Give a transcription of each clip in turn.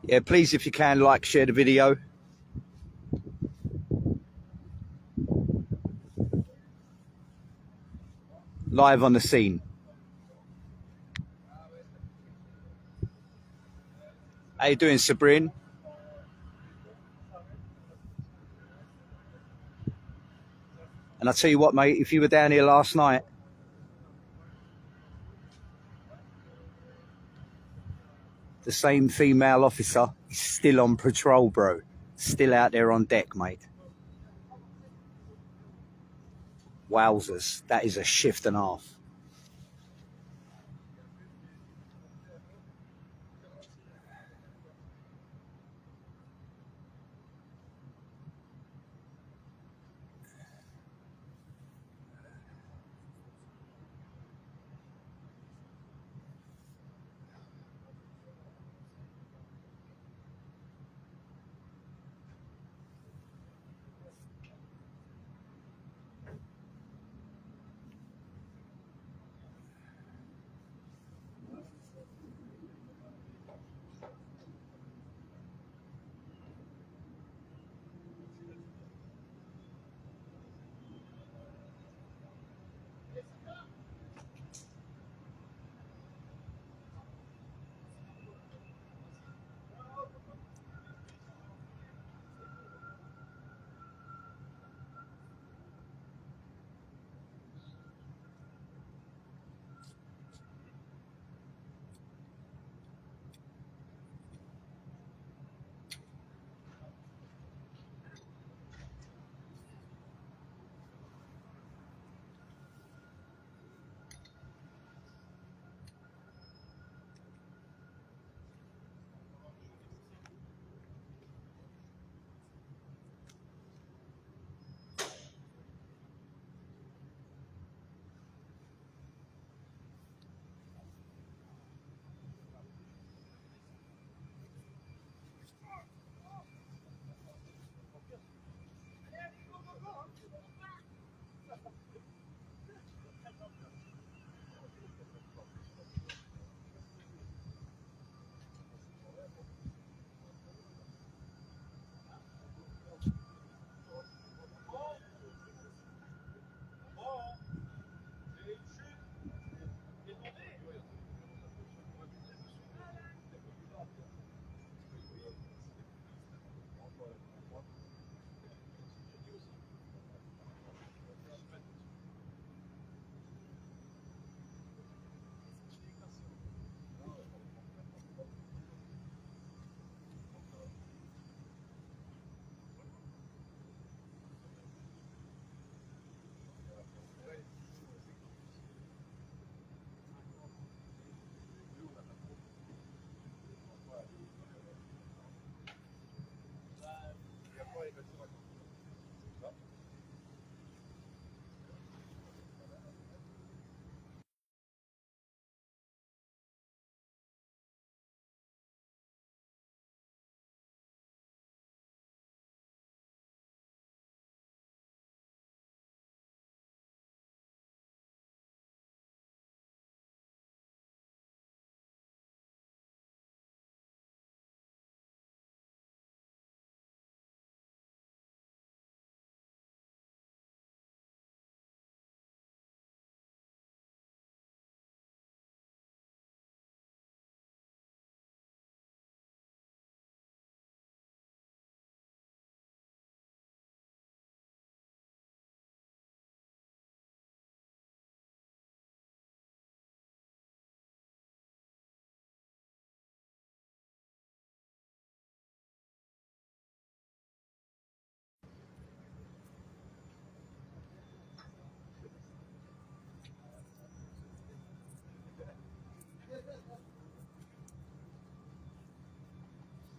Yeah, please, if you can, like, share the video. Live on the scene. How you doing, Sabrine? And I tell you what, mate, if you were down here last night, the same female officer is still on patrol, bro. Still out there on deck, mate. Wowzers, that is a shift and a half.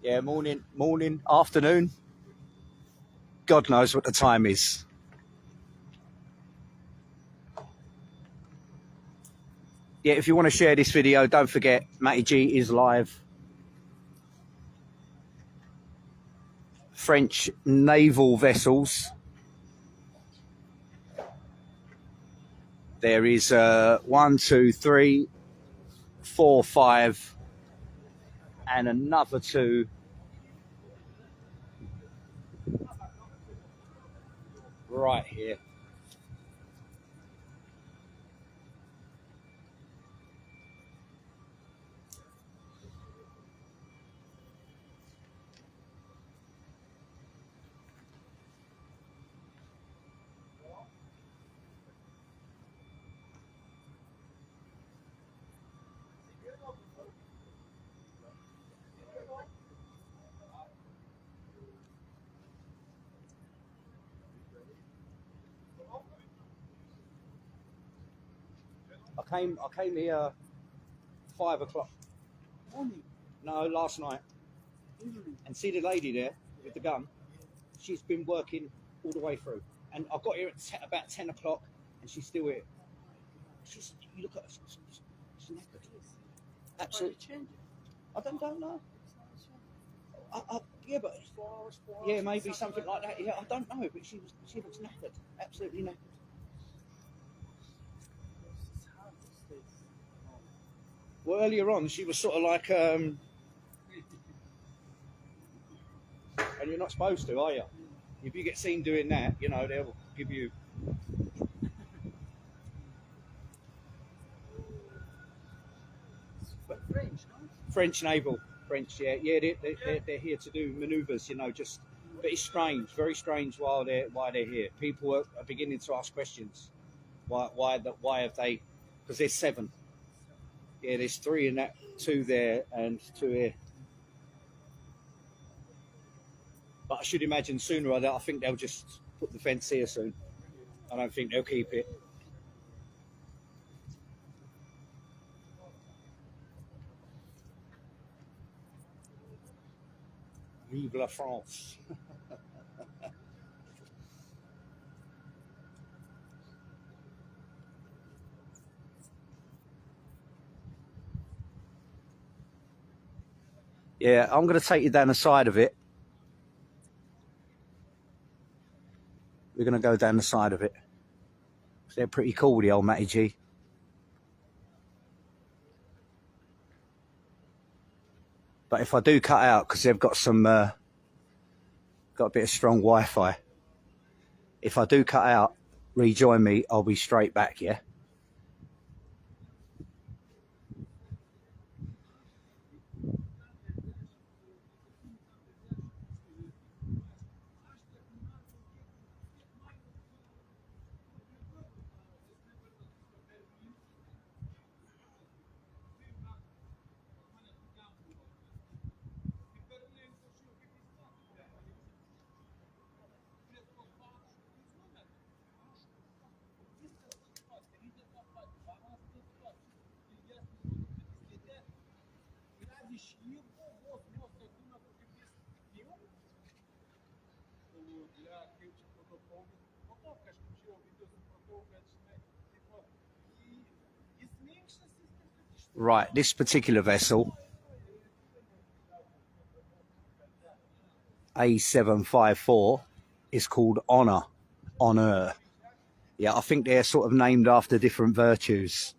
Yeah, morning, afternoon. God knows what the time is. Yeah, if you want to share this video, don't forget, Matty G is live. French naval vessels. There is 1, 2, 3, 4, 5, and another 2 right here. I came here 5 o'clock. No, last night. And see the lady there with the gun? She's been working all the way through. And I got here at about 10 o'clock and she's still here. You look at her, she's knackered. Absolutely. I don't know. Yeah, but yeah, maybe something like that. Yeah, I don't know, but she looks knackered, absolutely knackered. Well, earlier on, she was sort of like, and you're not supposed to, are you? If you get seen doing that, you know, they'll give you. French naval, French, yeah, they're here to do manoeuvres, you know, just. But it's strange, very strange while they're here. People are beginning to ask questions. Why have they? Because there's 7. Yeah, there's 3 in that, 2 there, and 2 here. But I should imagine sooner or later, I think they'll just put the fence here soon. I don't think they'll keep it. Vive la France. Yeah, I'm going to take you down the side of it. We're going to go down the side of it. They're pretty cool, the old Matty G. But if I do cut out, because they've got got a bit of strong Wi-Fi. If I do cut out, rejoin me, I'll be straight back, yeah? Right, this particular vessel, A754, is called Honor. Yeah, I think they're sort of named after different virtues.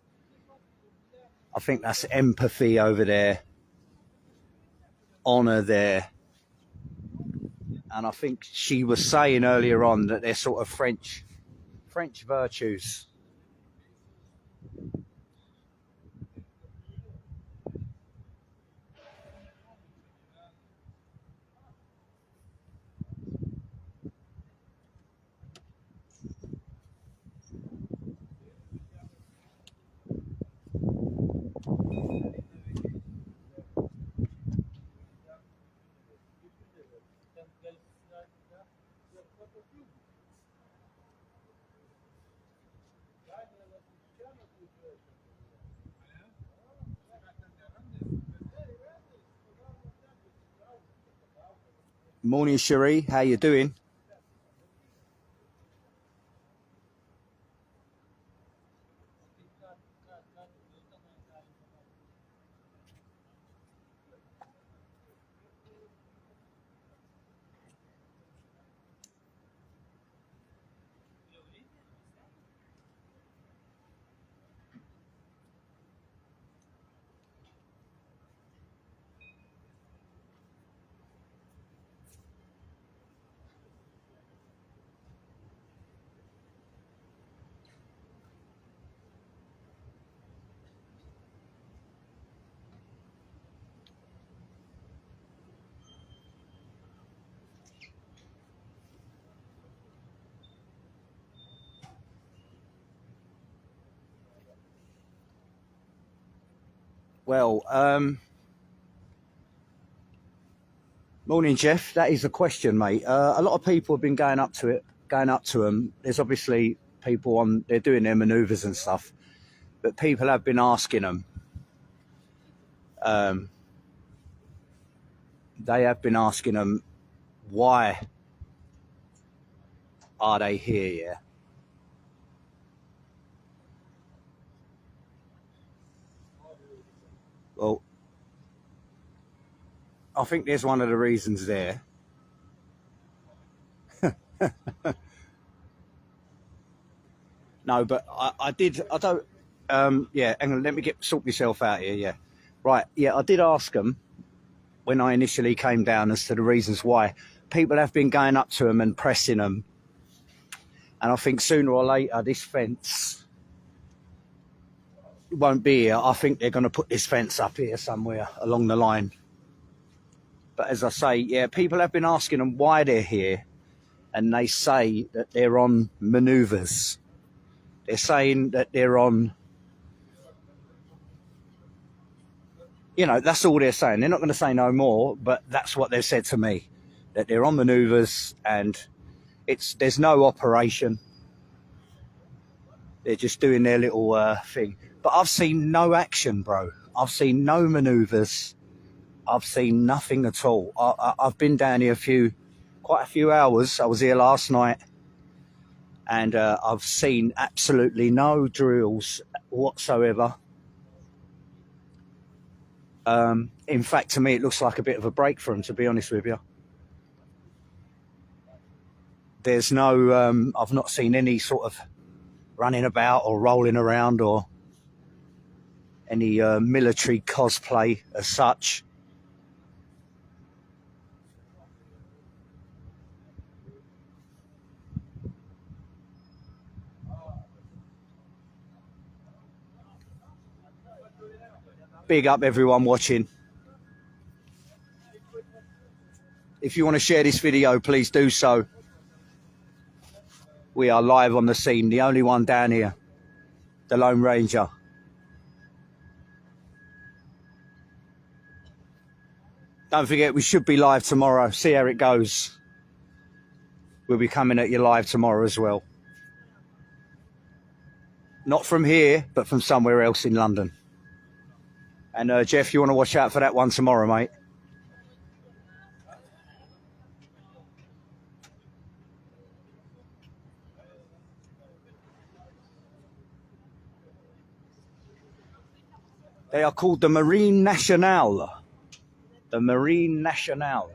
I think that's empathy over there, honor there. And I think she was saying earlier on that they're sort of French virtues. Morning, Cherie. How you doing? Well, morning, Jeff. That is a question, mate. A lot of people have been going up to them. There's obviously people on, they're doing their manoeuvres and stuff, but people have been asking them. They have been asking them, why are they here? Yeah. Well, I think there's one of the reasons there. No, but I don't. Yeah, hang on, let me sort myself out here. Yeah, right. Yeah, I did ask them when I initially came down as to the reasons why. People have been going up to them and pressing them, and I think sooner or later this fence won't be here. I think they're going to put this fence up here somewhere along the line. But as I say, yeah, people have been asking them why they're here, and they say that they're on manoeuvres. They're saying that they're on, you know, that's all they're saying. They're not going to say no more, but that's what they've said to me, that they're on manoeuvres and there's no operation. They're just doing their little thing. But I've seen no action, bro. I've seen no manoeuvres. I've seen nothing at all. I've been down here quite a few hours. I was here last night, and I've seen absolutely no drills whatsoever. In fact, to me, it looks like a bit of a break for them, to be honest with you. There's no, I've not seen any sort of running about or rolling around or any military cosplay as such. Big up everyone watching. If you want to share this video, please do so. We are live on the scene, the only one down here, the Lone Ranger. Don't forget, we should be live tomorrow. See how it goes. We'll be coming at you live tomorrow as well. Not from here, but from somewhere else in London. And Jeff, you want to watch out for that one tomorrow, mate? They are called the Marine Nationale. The Marine Nationale.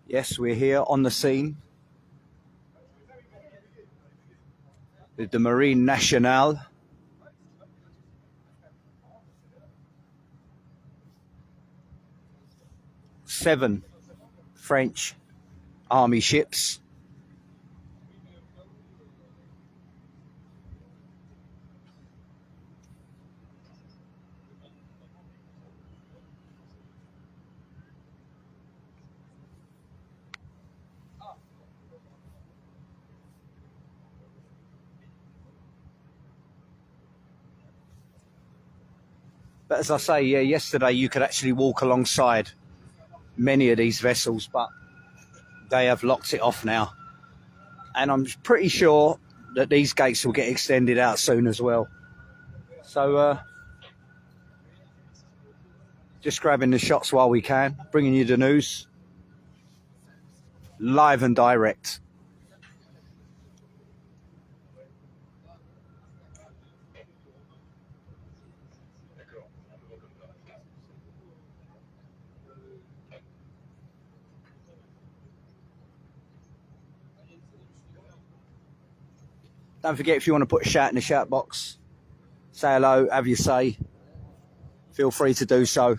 Yes, we're here on the scene with the Marine Nationale. Seven French army ships. But as I say, yeah, yesterday you could actually walk alongside many of these vessels, but they have locked it off now. And I'm pretty sure that these gates will get extended out soon as well. So just grabbing the shots while we can, bringing you the news live and direct. Don't forget, if you want to put a shout in the shout box, say hello, have your say, feel free to do so.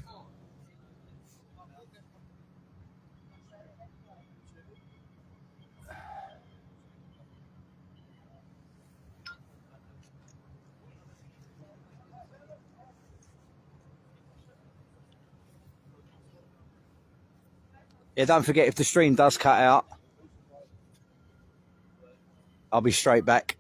Yeah, don't forget, if the stream does cut out, I'll be straight back.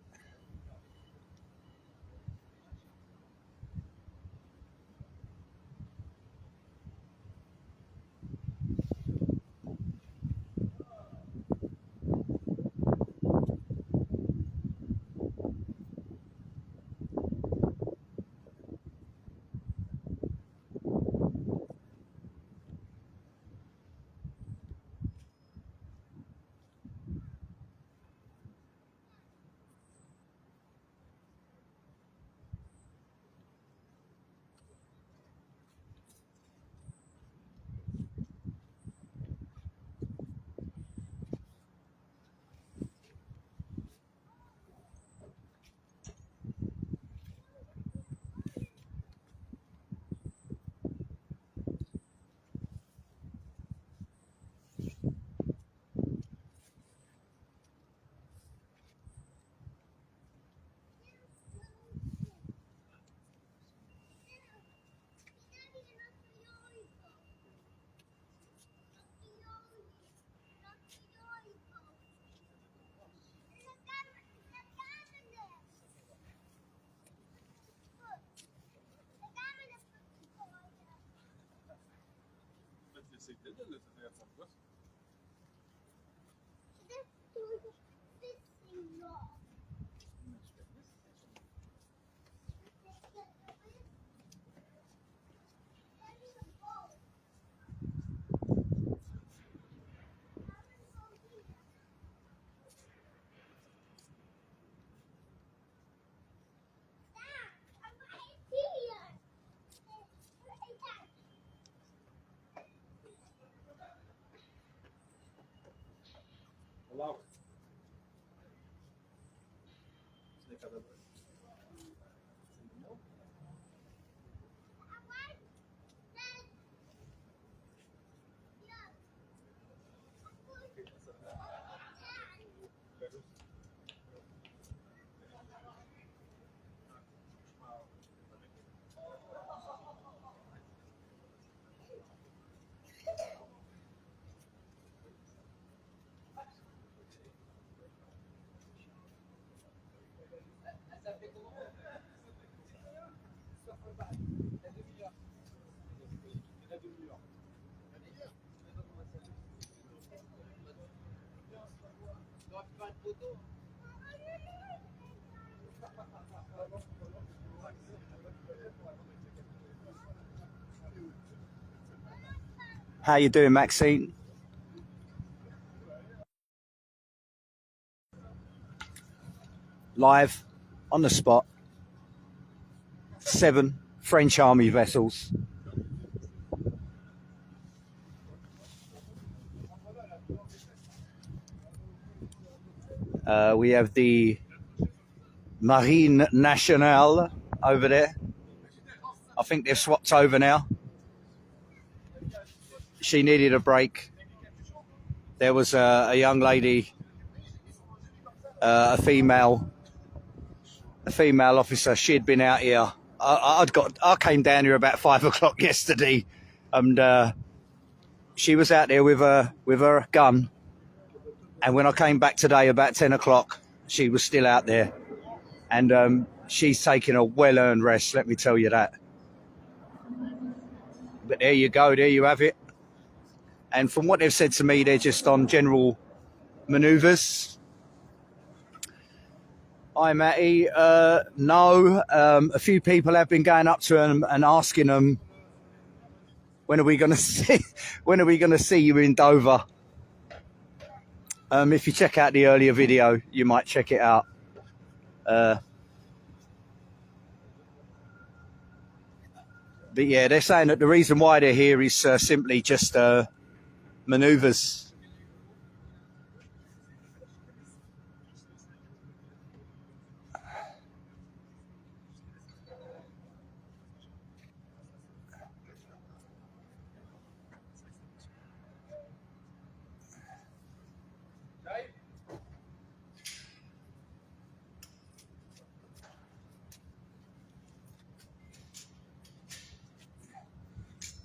How you doing, Maxine? Live, on the spot. 7 French army vessels. We have the Marine Nationale over there. I think they've swapped over now. She needed a break. There was a young lady, a female officer. She had been out here. I came down here about 5 o'clock yesterday, and she was out there with her gun. And when I came back today about 10 o'clock, she was still out there. And she's taking a well-earned rest, let me tell you that. But there you go, there you have it. And from what they've said to me, they're just on general manoeuvres. Hi, Matty. No, a few people have been going up to them and asking them, when are we going to see you in Dover? If you check out the earlier video, you might check it out. But yeah, they're saying that the reason why they're here is simply just manoeuvres.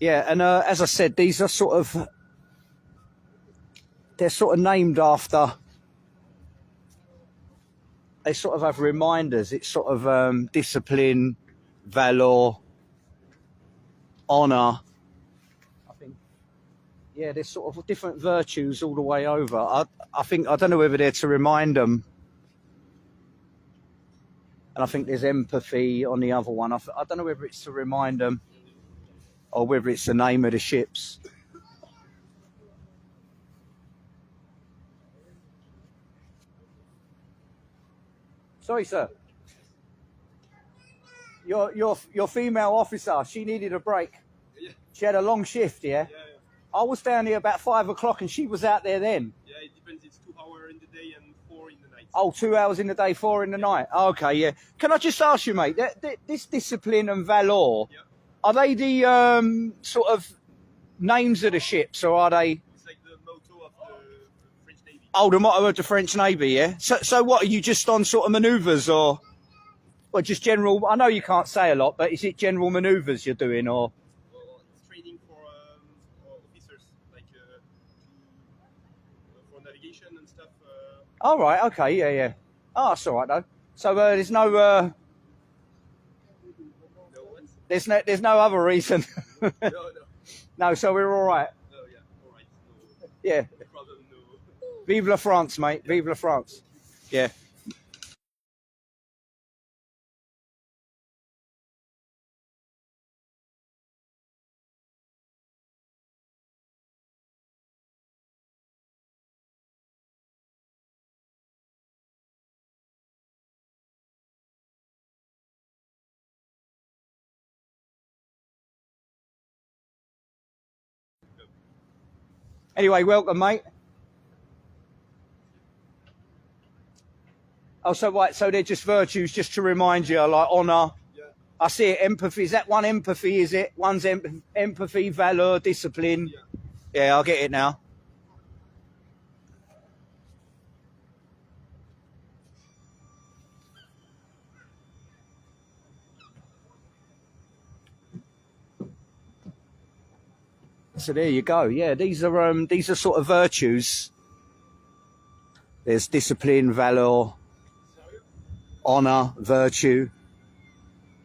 Yeah, and as I said, these are they're sort of named after, they sort of have reminders. It's sort of discipline, valor, honour. I think, yeah, there's sort of different virtues all the way over. I don't know whether they're to remind them. And I think there's empathy on the other one. I don't know whether it's to remind them or whether it's the name of the ships. Sorry, sir. Your female officer, she needed a break. Yeah. She had a long shift, yeah? Yeah. I was down here about 5 o'clock and she was out there then. Yeah, it depends. It's 2 hours in the day and 4 in the night. Oh, 2 hours in the day, 4 in the night. Okay, yeah. Can I just ask you, mate, this discipline and valor, yeah, are they the sort of names of the ships, or are they? It's like the motto of the French Navy. Oh, the motto of the French Navy, yeah. So what, are you just on sort of manoeuvres, or just general? I know you can't say a lot, but is it general manoeuvres you're doing, or? Well, it's training for officers, like for navigation and stuff. Oh right, okay, yeah. Oh, that's all right though. So there's no. There's no other reason. No. No, so we're all right. No, yeah, all right. No, yeah. No problem, no. Vive la France, mate. Vive la France. Yeah. Anyway, welcome, mate. Oh, so right, so they're just virtues, just to remind you, like honour. Yeah. I see it. Empathy. Is that one empathy? Is it? One's empathy, valour, discipline. Yeah, I get it now. So there you go. Yeah, these are sort of virtues. There's discipline, valour, honour, virtue.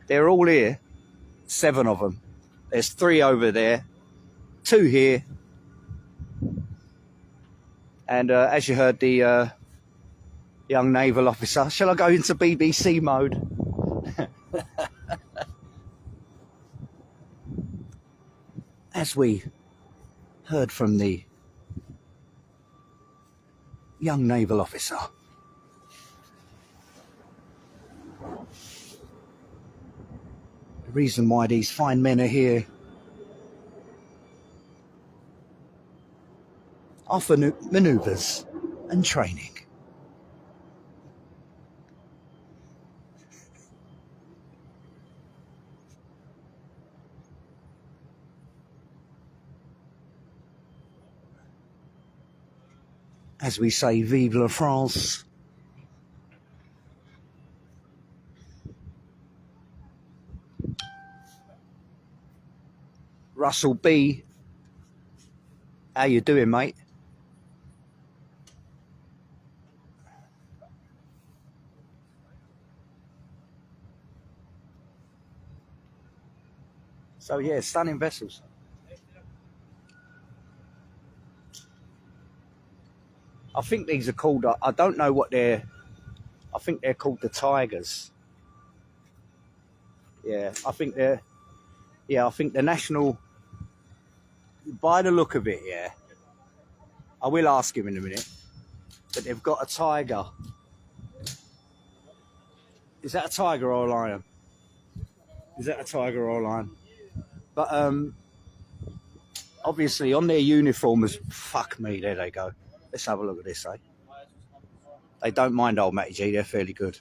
They're all here. 7 of them. There's 3 over there, 2 here. And as you heard, the young naval officer. Shall I go into BBC mode? As we heard from the young naval officer. reason why these fine men are here are for manoeuvres and training. As we say, vive la France. Russell B, how you doing, mate? So yeah, stunning vessels. I think these are called, I don't know what they're, I think they're called the Tigers. Yeah, I think they're, I think the national, by the look of it, yeah. I will ask him in a minute. But they've got a tiger. Is that a tiger or a lion? Is that a tiger or a lion? But obviously on their uniforms, fuck me, there they go. Let's have a look at this, eh? They don't mind old Matty G, they're fairly good.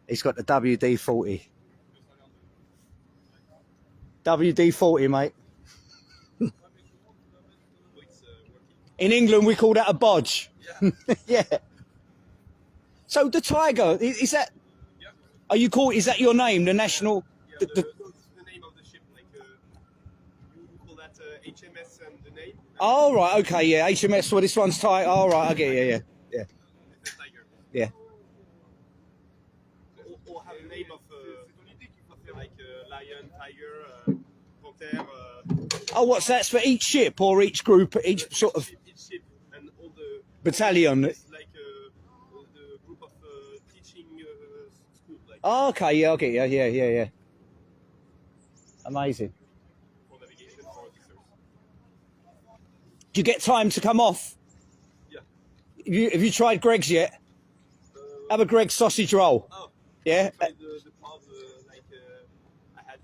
He's got the WD-40. WD-40, mate. In England, we call that a bodge. Yeah. So the tiger, is that? Are you called? Is that your name? The national. Yeah, the name of the ship. Like you call that HMS and the name. Oh right, okay, yeah. HMS. Well, this one's tiger. Oh right, I get it, yeah. It's a tiger. Yeah. Or have a name of like lion, tiger, panthère. Oh, what's that's for each ship or each group, each sort of Each ship and all the battalion. It's like the group of teaching school. Like, Oh, okay, yeah, okay, yeah. Amazing. for navigation for officers. Do you get time to come off? Yeah. Have you tried Greg's yet? Have a Greg's sausage roll. Oh. Yeah. The pub, like I had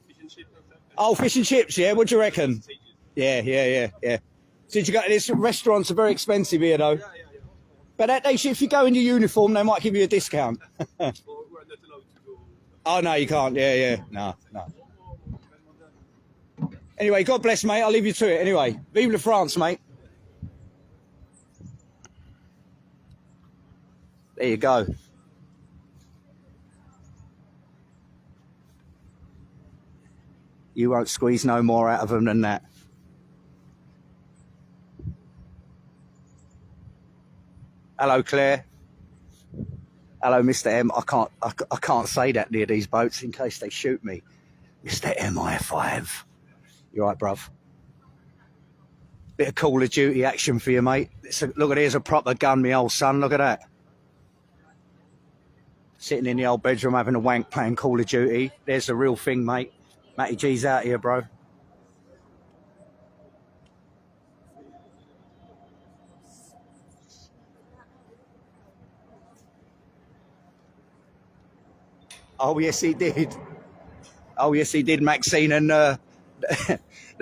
fish and chips and stuff. Oh, fish and chips. Yeah. What do you reckon? Yeah. Did you go to this? Restaurants are very expensive here, though. Yeah. But if you go in your uniform, they might give you a discount. Well, we're not allowed to go. Oh no, you can't. Yeah. No. Anyway, God bless, mate. I'll leave you to it. Anyway, vive la France, mate. There you go. You won't squeeze no more out of them than that. Hello, Claire. Hello, Mr. M. I can't say that near these boats in case they shoot me. Mr. MI5. You right, bruv? Bit of Call of Duty action for you, mate. Look at here's a proper gun, me old son. Look at that. Sitting in the old bedroom having a wank playing Call of Duty. There's the real thing, mate. Matty G's out here, bro. Oh, yes, he did. Maxine. And the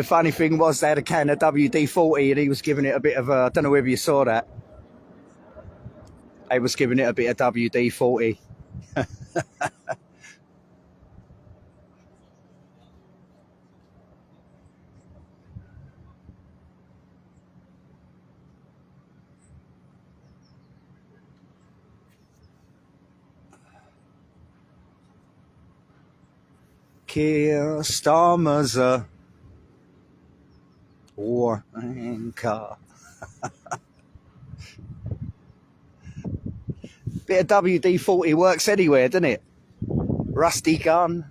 funny thing was they had a can of WD-40 and he was giving it a bit of I don't know whether you saw that. They was giving it a bit of WD-40. Keir Starmer's war anchor. Bit of WD-40 works anywhere, doesn't it? Rusty gun.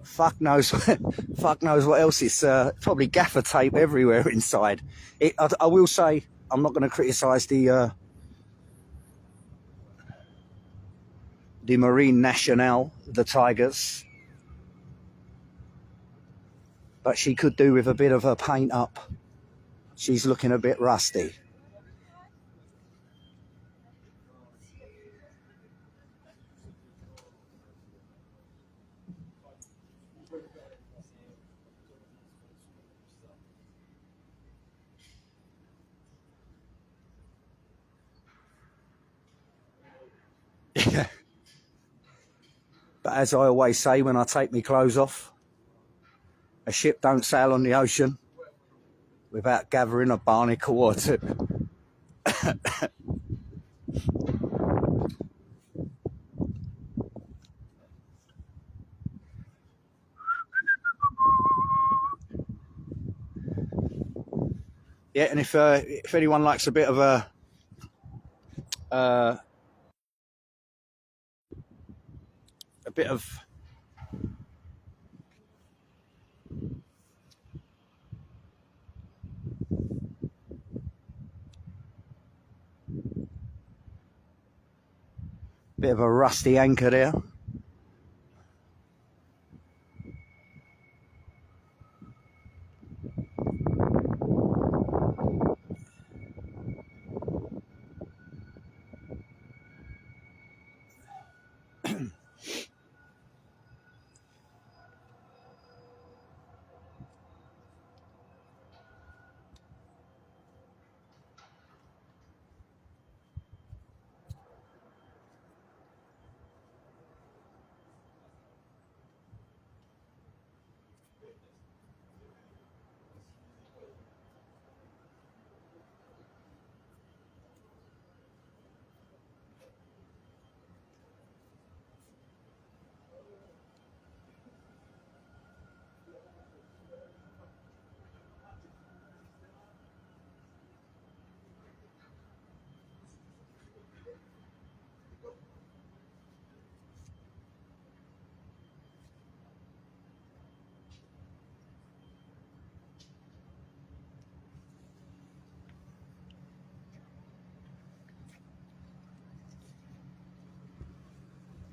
Fuck knows what else. It's probably gaffer tape everywhere inside. I will say, I'm not going to criticise the Marine Nationale, the Tigers, but she could do with a bit of her paint up. She's looking a bit rusty. But as I always say when I take my clothes off, a ship don't sail on the ocean without gathering a barnacle or two. Yeah, and if anyone likes a bit of a bit of a rusty anchor there.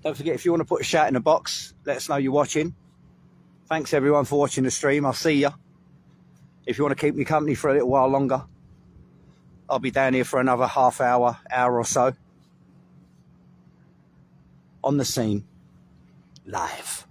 Don't forget, if you want to put a shout in the box, let us know you're watching. Thanks everyone for watching the stream. I'll see you. If you want to keep me company for a little while longer, I'll be down here for another half hour or so. On the scene, live.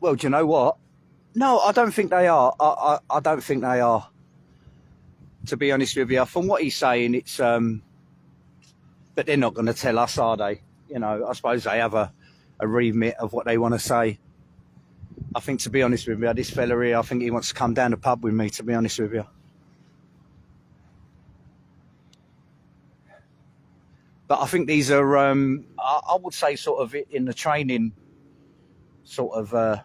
Well, do you know what? No, I don't think they are. I don't think they are. To be honest with you, from what he's saying, it's but they're not going to tell us, are they? You know, I suppose they have a remit of what they want to say. I think, to be honest with you, this fella here, I think he wants to come down the pub with me, to be honest with you. But I think these are, I would say, sort of in the training, sort of.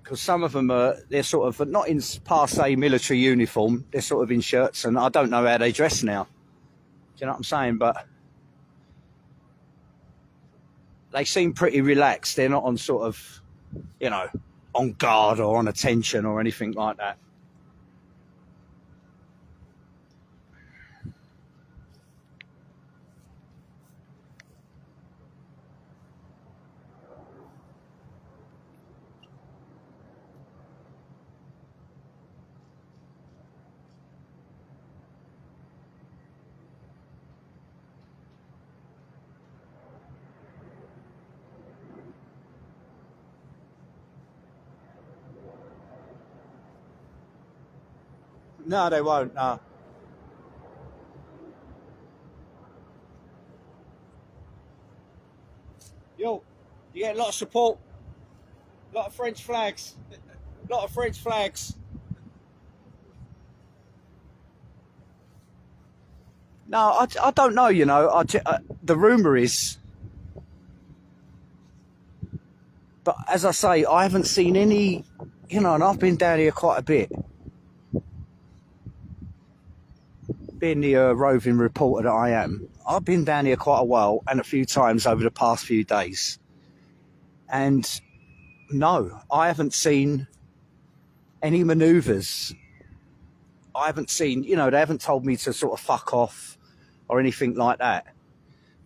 Because some of them they're sort of not in per se military uniform, they're sort of in shirts, and I don't know how they dress now. Do you know what I'm saying? But they seem pretty relaxed. They're not on sort of, you know, on guard or on attention or anything like that. No, they won't. No. Yo, you get a lot of support, a lot of French flags, a lot of French flags. No, I don't know, you know. The rumour is, but as I say, I haven't seen any, you know, and I've been down here quite a bit. Being the roving reporter that I am, I've been down here quite a while and a few times over the past few days. And no, I haven't seen any manoeuvres. I haven't seen, you know, they haven't told me to sort of fuck off or anything like that.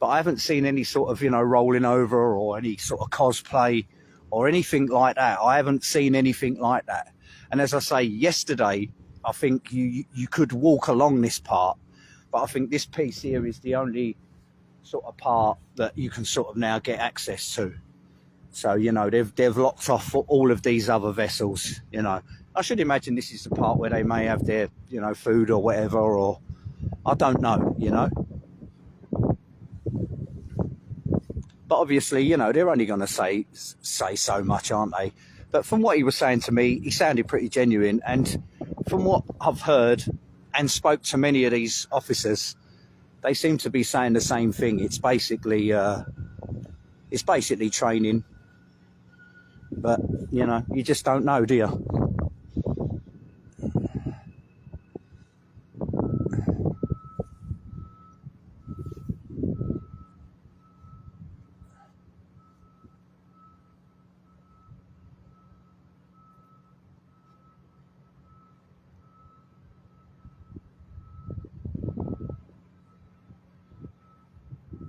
but I haven't seen any sort of, rolling over or any sort of cosplay or anything like that. I haven't seen anything like that. And as I say, yesterday, I think you could walk along this part, but I think this piece here is the only sort of part that you can sort of now get access to. So, they've locked off all of these other vessels, I should imagine this is the part where they may have their, food or whatever, or I don't know, But obviously, they're only going to say so much, aren't they? But from what he was saying to me, he sounded pretty genuine. And from what I've heard and spoke to many of these officers, they seem to be saying the same thing. It's basically training. But, you just don't know, do you?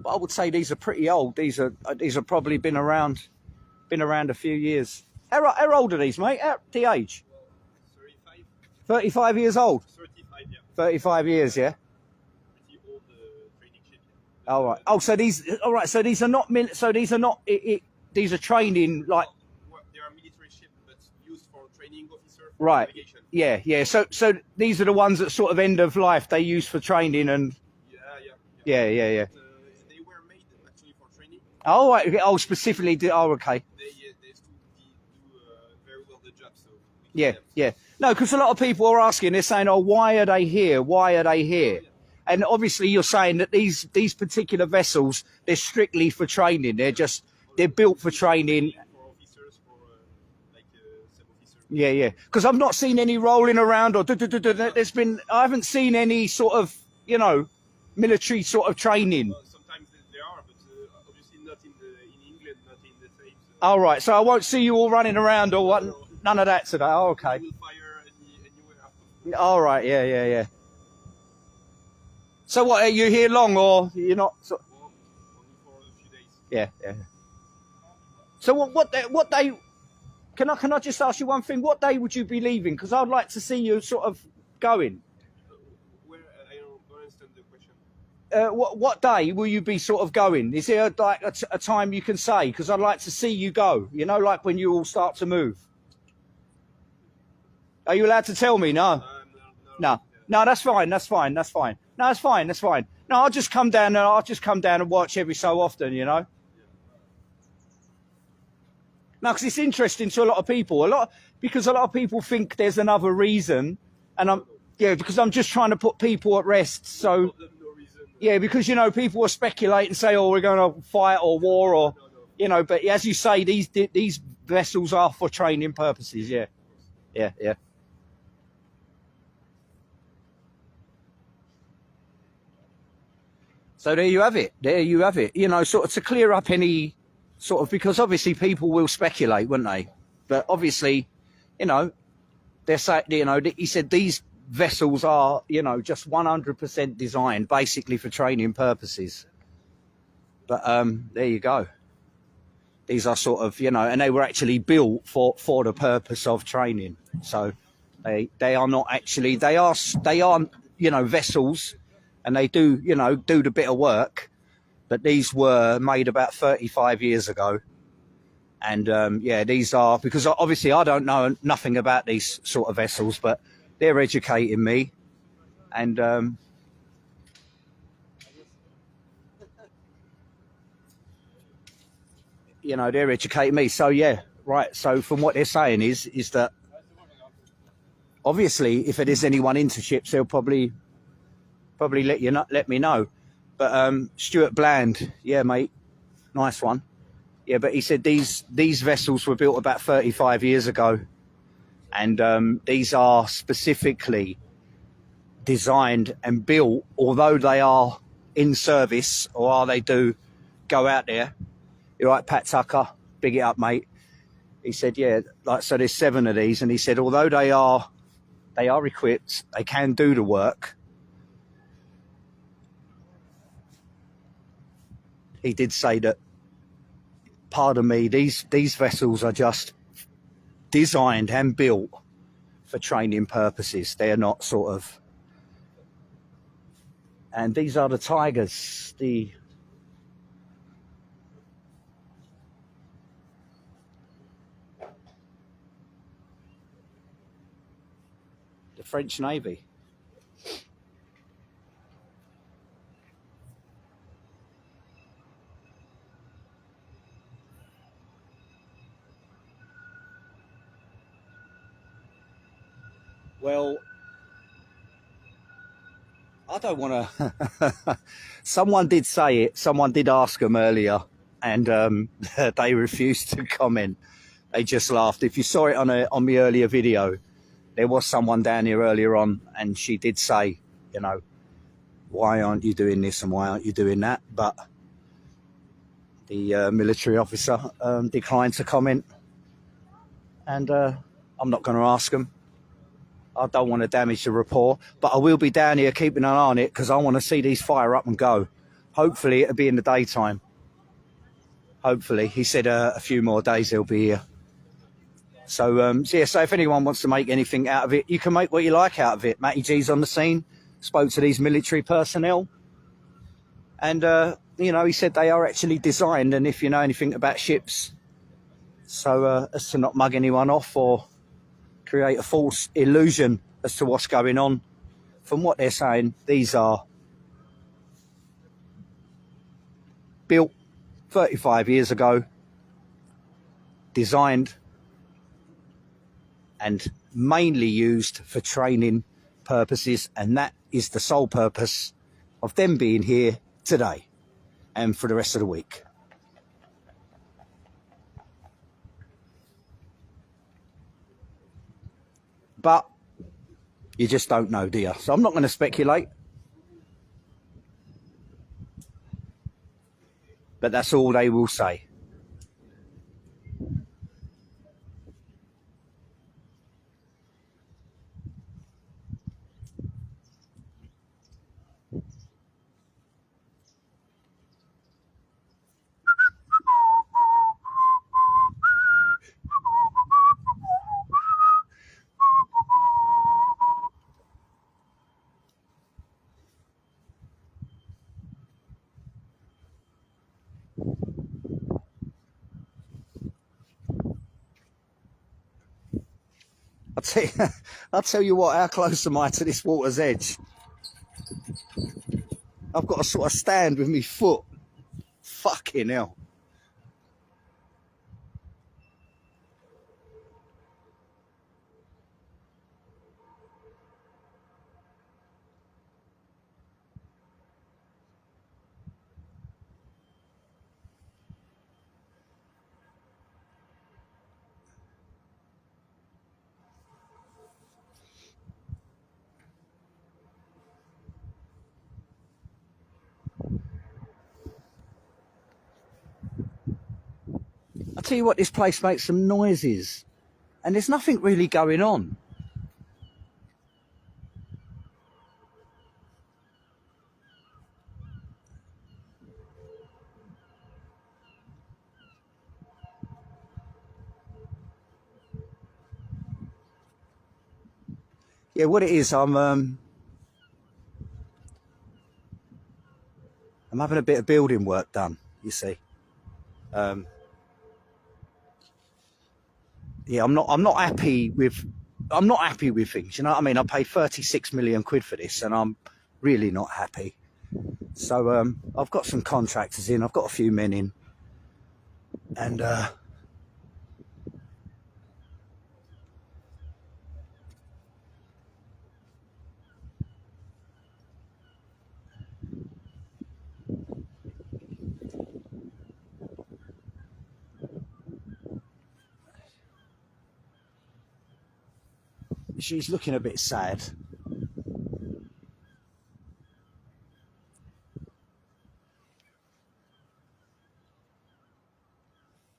But I would say these are pretty old. These are probably been around a few years. How old are these, mate? The age? 35. 35 years old. 35, yeah. 35 years, yeah. Pretty old training ship. All right. Oh, so these. All right. So these are not. These are training like. They are military ships, but used for training officer. For right. navigation. Yeah. So these are the ones that sort of end of life they use for training and. Yeah. They were made actually for training. Oh, right. Oh, specifically. Okay. They still do very well the job. So. Yeah. No, because a lot of people are asking. They're saying, "Oh, why are they here? Why are they here?" And obviously, you're saying that these particular vessels, they're strictly for training. They're built for training. For officers, for sub-officers. Yeah. Because I've not seen any rolling around or I haven't seen any sort of, military sort of training. Sometimes there are, but obviously not in England, not in the States. All right, so I won't see you all running around or what? None of that today. Oh, okay. We will fire anywhere after. All right, yeah. So what, are you here long or you're not? Only for a few days. Yeah. So what day? Can I just ask you one thing? What day would you be leaving? Because I'd like to see you sort of going. Where I don't understand the question. What day will you be sort of going? Is there like a time you can say? Because I'd like to see you go. Like when you all start to move. Are you allowed to tell me? No. No, that's fine. No, it's fine. No, I'll just come down and watch every so often, No, because it's interesting to a lot of people. Because a lot of people think there's another reason, and because I'm just trying to put people at rest. So, yeah, because people will speculate and say, "Oh, we're going to fight or war," or But as you say, these vessels are for training purposes. Yeah. So there you have it. Sort of to clear up any sort of, because obviously people will speculate, won't they? But obviously, they're saying, he said these vessels are, just 100% designed basically for training purposes. But there you go. These are sort of, and they were actually built for the purpose of training. So they are not actually, they are vessels. And they do, do the bit of work, but these were made about 35 years ago. And, these are, because obviously I don't know nothing about these sort of vessels, but they're educating me. And, they're educating me. So, yeah, right. So from what they're saying is that obviously if it is anyone into ships, they'll probably let me know. But Stuart Bland, yeah, mate, nice one. Yeah, but he said these vessels were built about 35 years ago, and these are specifically designed and built, although they are in service, or they do go out there. You're right, Pat Tucker, big it up, mate. He said, yeah, so there's 7 of these, and he said although they are equipped, they can do the work. he did say that, pardon me, these vessels are just designed and built for training purposes. They're not sort of... And these are the tigers, the French Navy. Well, I don't want to... Someone did say it. Someone did ask them earlier, and they refused to comment. They just laughed. If you saw it on the earlier video, there was someone down here earlier on, and she did say, you know, why aren't you doing this and why aren't you doing that? But the military officer declined to comment, and I'm not going to ask them. I don't want to damage the rapport, but I will be down here keeping an eye on it because I want to see these fire up and go. Hopefully it'll be in the daytime. Hopefully. He said a few more days they'll be here. So, yeah, so if anyone wants to make anything out of it, you can make what you like out of it. Matty G's on the scene, spoke to these military personnel, and, you know, he said they are actually designed, and if you know anything about ships, so as to not mug anyone off or create a false illusion as to what's going on. From what they're saying, these are built 35 years ago, designed and mainly used for training purposes, and that is the sole purpose of them being here today and for the rest of the week. But you just don't know, do you? So I'm not going to speculate. But that's all they will say. I'll tell you what, how close am I to this water's edge? I've got to sort of stand with my foot. Fucking hell. I'll tell you what, this place makes some noises. And there's nothing really going on. Yeah, what it is, I'm having a bit of building work done, you see. Yeah, I'm not happy with things, you know what I mean? I paid 36 million quid for this and I'm really not happy. So I've got some contractors in, I've got a few men in, and she's looking a bit sad.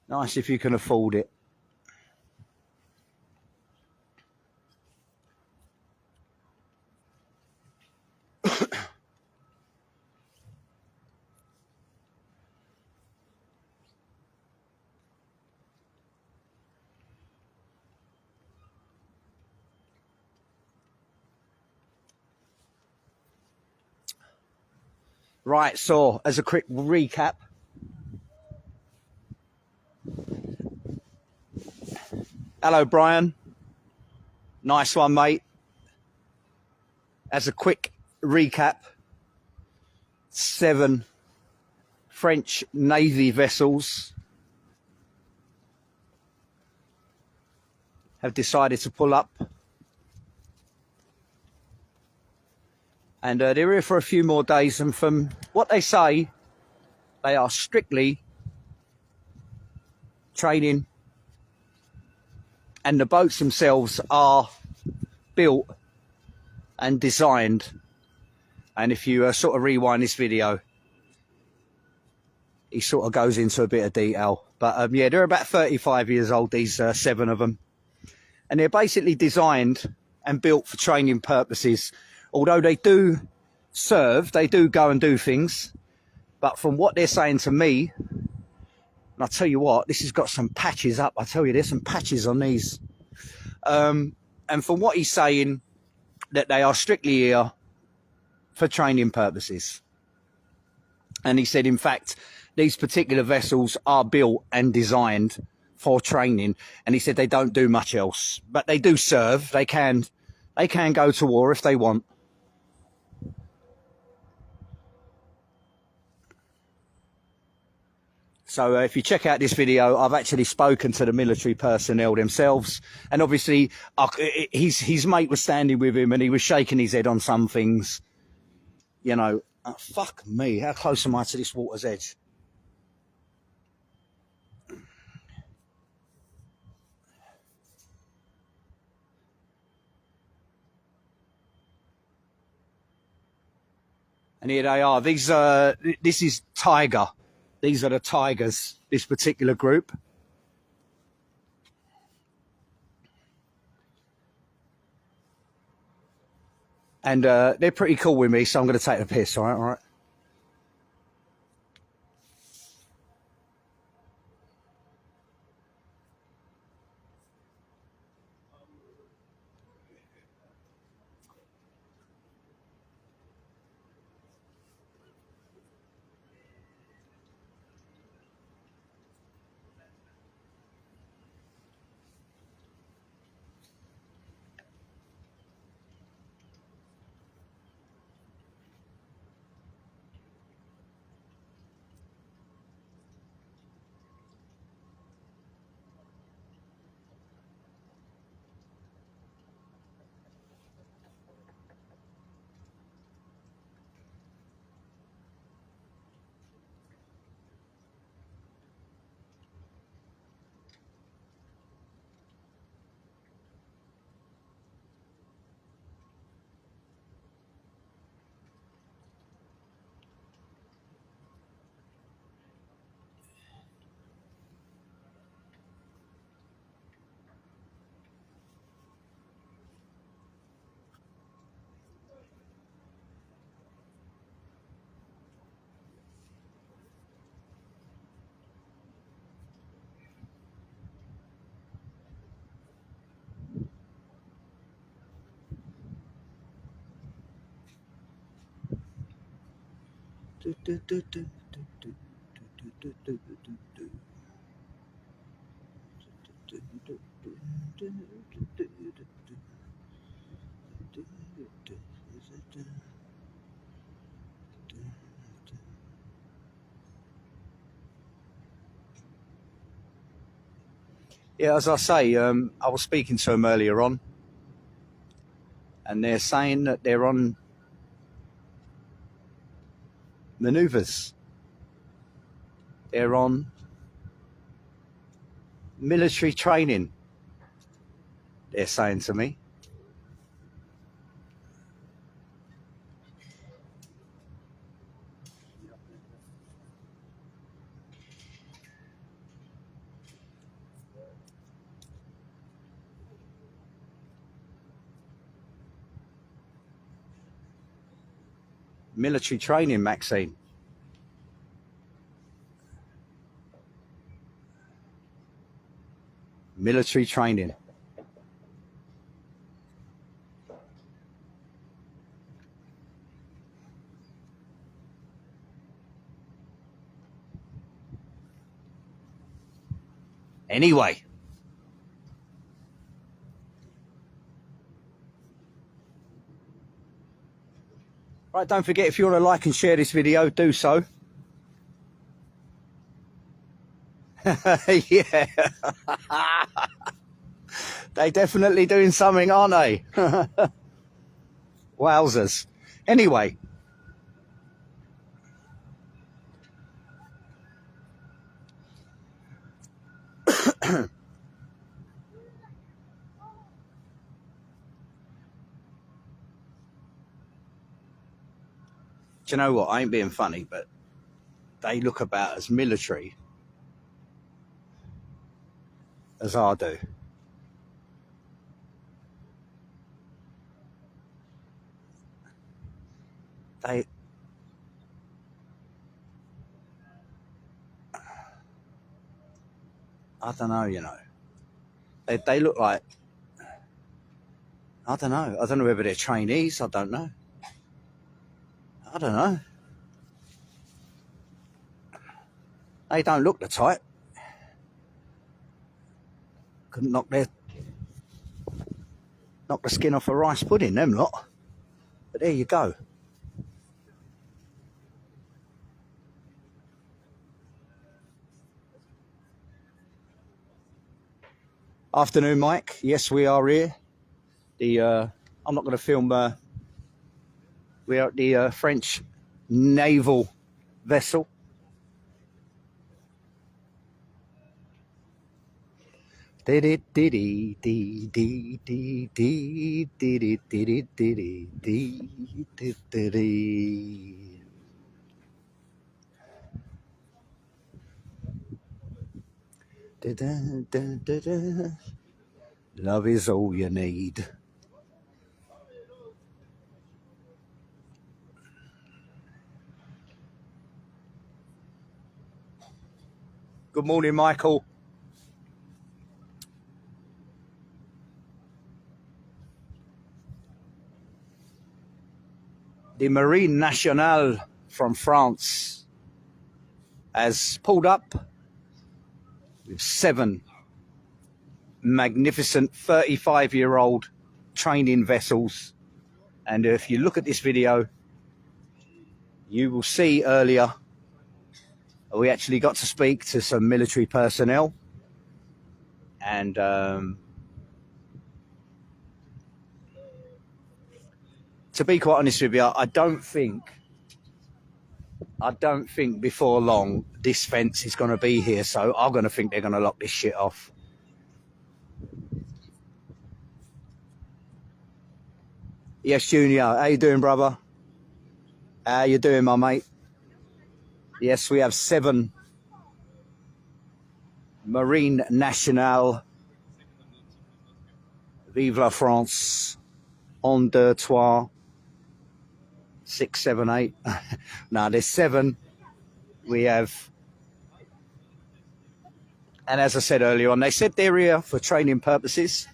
Nice if you can afford it. Right, so as a quick recap, hello Brian, nice one mate. As a quick recap, 7 French Navy vessels have decided to pull up, and they're here for a few more days, and from what they say, they are strictly training, and the boats themselves are built and designed. And if you sort of rewind this video, he sort of goes into a bit of detail. But yeah, they're about 35 years old, these 7 of them. And they're basically designed and built for training purposes. Although they do serve, they do go and do things. But from what they're saying to me, and I'll tell you what, this has got some patches up. I tell you, there's some patches on these. And from what he's saying, that they are strictly here for training purposes. And he said, in fact, these particular vessels are built and designed for training. And he said they don't do much else, but they do serve. They can go to war if they want. So if you check out this video, I've actually spoken to the military personnel themselves. And obviously, his mate was standing with him and he was shaking his head on some things. You know, fuck me, how close am I to this water's edge? And here they are. These this is Tiger. These are the Tigers, this particular group. And they're pretty cool with me, so I'm going to take the piss, all right? Yeah, as I say, I was speaking to them earlier on, and they're saying that they're on manoeuvres. They're on military training, they're saying to me. Military training, Maxine. Military training. Anyway. Right, don't forget, if you want to like and share this video, do so. Yeah. They definitely doing something, aren't they? Wowzers. Anyway. Do you know what? I ain't being funny, but they look about as military as I do. I don't know, you know. They look like, I don't know. I don't know whether they're trainees. I don't know. I don't know. They don't look the type. Couldn't knock the skin off a rice pudding, them lot. But there you go. Afternoon, Mike. Yes, we are here. I'm not going to film. We are at the French naval vessel. Did it? Did it? Did it? Did it? Did it? Did it? Did it? Did it? Love is all you need. Good morning, Michael. The Marine Nationale from France has pulled up with 7 magnificent 35-year-old training vessels. And if you look at this video, you will see earlier we actually got to speak to some military personnel. And to be quite honest with you, I don't think before long this fence is going to be here. So I'm going to think they're going to lock this shit off. Yes, Junior. How you doing, brother? How you doing, my mate? Yes, we have 7 Marine Nationale. Vive la France. En deux, trois. 6, 7, 8. No, there's 7. We have, and as I said earlier on, they said they're here for training purposes.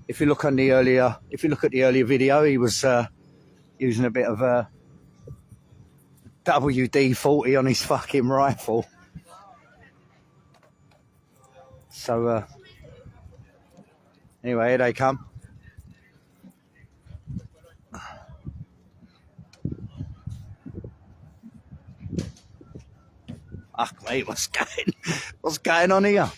If you look at the earlier video, he was using a bit of a WD-40 on his fucking rifle. So anyway, here they come. Fuck mate, what's going on here?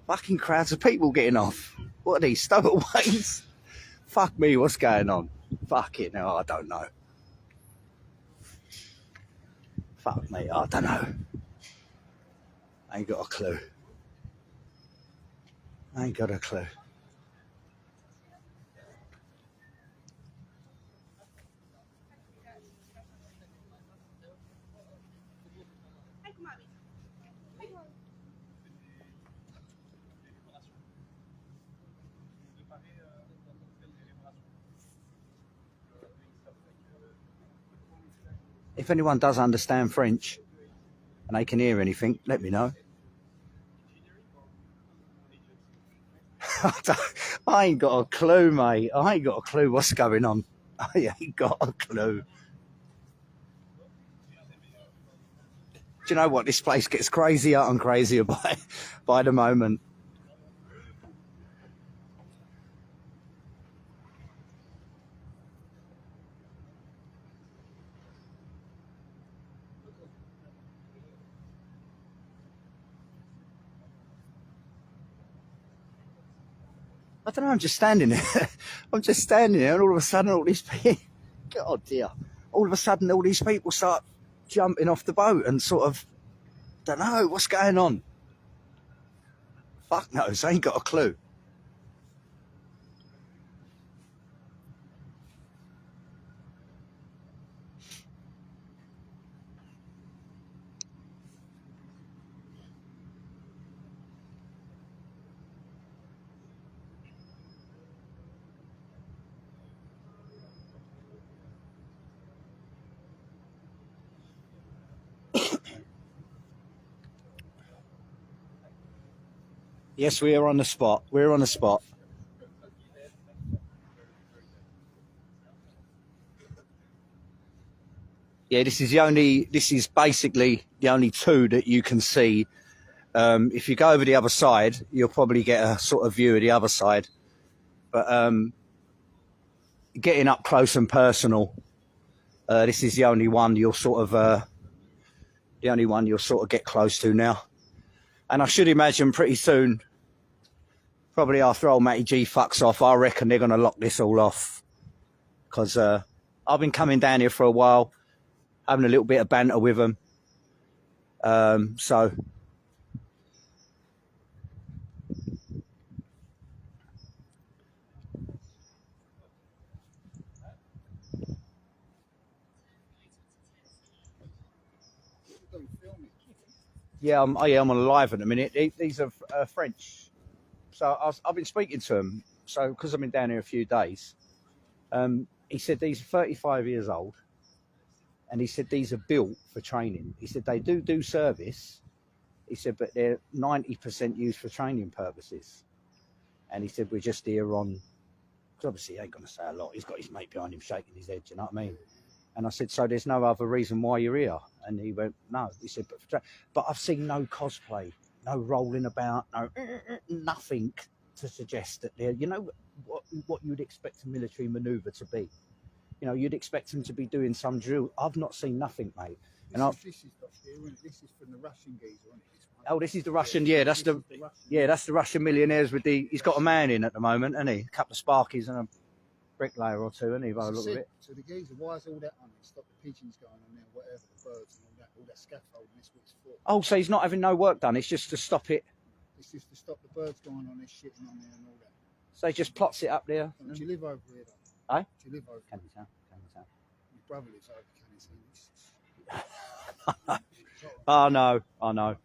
Fucking crowds of people getting off. What are these stowaways? Fuck me, what's going on? Fucking hell, I don't know. Fuck me, I don't know. I ain't got a clue. I ain't got a clue. If anyone does understand French and they can hear anything, let me know. I ain't got a clue, mate. I ain't got a clue what's going on. I ain't got a clue. you know what? This place gets crazier and crazier by the moment. I don't know, I'm just standing there. I'm just standing there, and all of a sudden, all these people, God dear, all of a sudden, all these people start jumping off the boat and sort of, don't know, what's going on? Fuck knows, I ain't got a clue. Yes, we are on the spot. We're on the spot. Yeah, this is basically the only two that you can see. If you go over the other side, you'll probably get a sort of view of the other side. But getting up close and personal, this is the only one you'll sort of get close to now. And I should imagine pretty soon, probably after old Matty G fucks off, I reckon they're going to lock this all off. Because I've been coming down here for a while, having a little bit of banter with them. So yeah, I'm on a live at the minute. These are French, so I've been speaking to them. So because I've been down here a few days, he said these are 35 years old, and he said these are built for training. He said they do service. He said, but they're 90% used for training purposes. And he said we're just here on. Because obviously he ain't going to say a lot. He's got his mate behind him shaking his head. Do you know what I mean? And I said, so there's no other reason why you're here? And he went, no. He said, but I've seen no cosplay, no rolling about, no nothing to suggest that they're, you know, what you'd expect a military manoeuvre to be. You know, you'd expect them to be doing some drill. I've not seen nothing, mate. This is from the Russian geezer, isn't it? Oh, this is the Russian. Yeah, that's the Russian millionaires with the. He's got a man in at the moment, hasn't he? A couple of sparkies and a bricklayer or two, hasn't he? By the look of it. So the geezer, why is all that on it? Stop the pigeons going on there, whatever, the birds and all that scaffolding. This what's for. Oh, so he's not having no work done. It's just to stop it. It's just to stop the birds going on there, shitting on there and all that. So he just plots it up there. Do you live over here, Eh? though? Do you live over here? Candytown. Your brother lives over Candytown. Oh no, I know.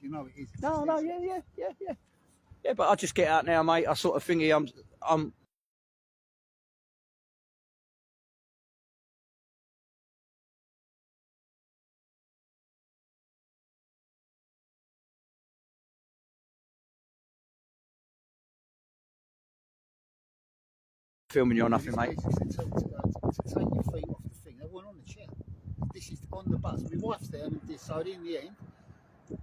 You know it is. No, yeah. But I just get out now, mate. I sort of thingy. I'm filming you or nothing, mate. To take your feet off the thing. They weren't on the chair. This is on the bus. My wife's there and decided in the end.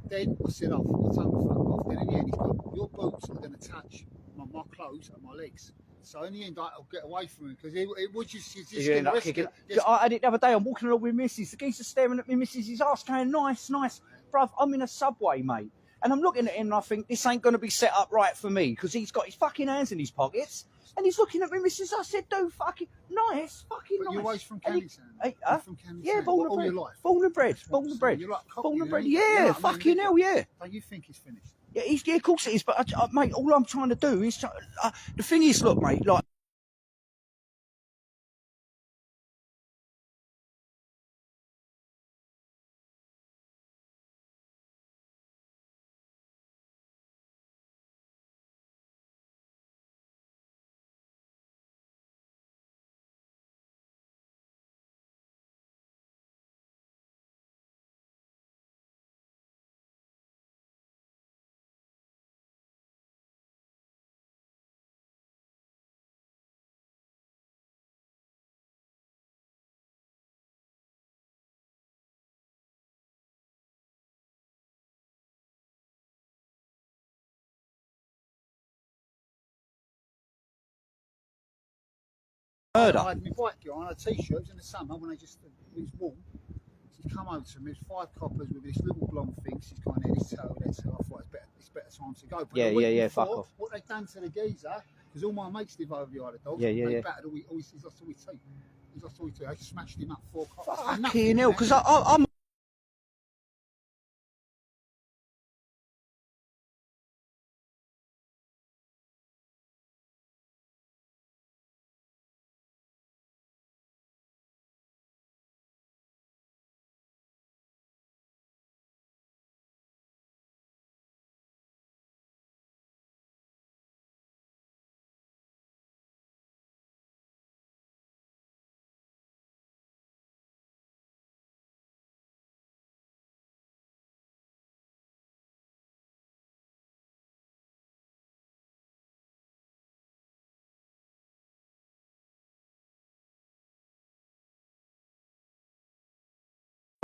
Then I said, oh, I'll take my fuck off. Then in the end, he's got, your boots are going to touch my clothes and my legs. So in the end, I'll get away from him because it would just End up kicking. I had it the other day. I'm walking along with Mrs. The geese are staring at me. Mrs. ass going, nice. Bruv, I'm in a subway, mate. And I'm looking at him and I think, this ain't going to be set up right for me because he's got his fucking hands in his pockets. And he's looking at me, Mrs. I said, dude, fucking nice. But you're always from Candytown? From Candytown? Yeah, born and bred. You're like born and bred. Yeah, fucking hell, yeah. Don't you think he's finished? Yeah, of course it is. But, mate, all I'm trying to do is... the thing is, look, mate, like... Murder. I had my bike gear on, I had t-shirts in the summer when it was warm. She's come over to me, there's 5 coppers with this little blonde thing. She's kind of this tail, that tail. I thought it's better time to go. But Yeah, the week yeah, before, fuck off. What they done to the geezer, because all my mates live over the Isle of Dogs. Yeah, yeah, they yeah. battered he's lost all his teeth. He's lost all his teeth. They smashed him up 4 coppers. Fucking hell, because I'm.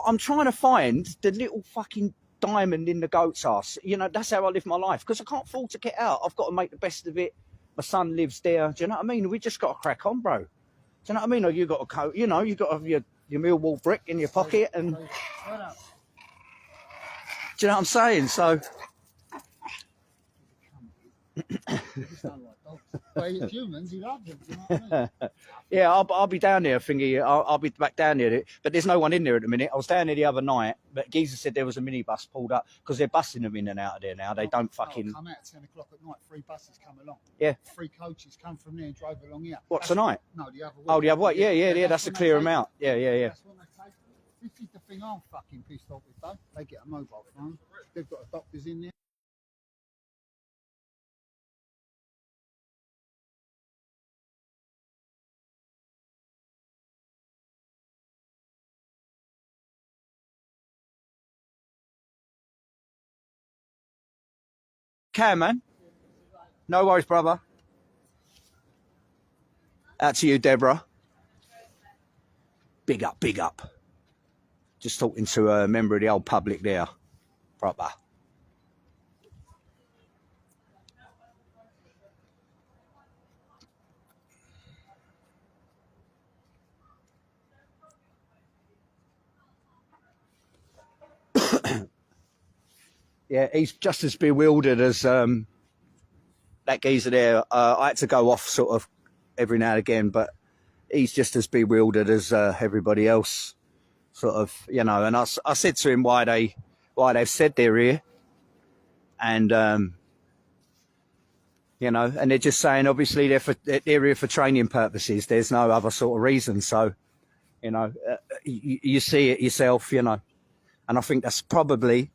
I'm trying to find the little fucking diamond in the goat's ass. You know, that's how I live my life. Because I can't afford to get out. I've got to make the best of it. My son lives there. Do you know what I mean? We just got to crack on, bro. Do you know what I mean? Or you got a coat. You know, you got to have your Millwall brick in your pocket, and do you know what I'm saying? So. But humans, he loves them. You know what I mean? Yeah, I'll be down there thingy. I'll be back down there, but there's no one in there at the minute. I was down there the other night, but Geezer said there was a minibus pulled up because they're busing them in and out of there now. They don't fucking come out at 10 o'clock at night. 3 buses come along. Yeah. 3 coaches come from there and drove along here. What, tonight? No, the other way. Oh, the other way. Yeah. That's to clear them out. Yeah. That's when they take them. This is the thing I'm fucking pissed off with, though. They get a mobile phone. They've got doctors in there. Can, man. No worries, brother. Out to you, Deborah. Big up, big up. Just talking to a member of the old public there. Proper. Yeah, he's just as bewildered as that geezer there. I had to go off sort of every now and again, but he's just as bewildered as everybody else. Sort of, you know. And I said to him why they've said they're here, and you know, and they're just saying obviously they're here for training purposes. There's no other sort of reason. So, you know, you see it yourself, you know, and I think that's probably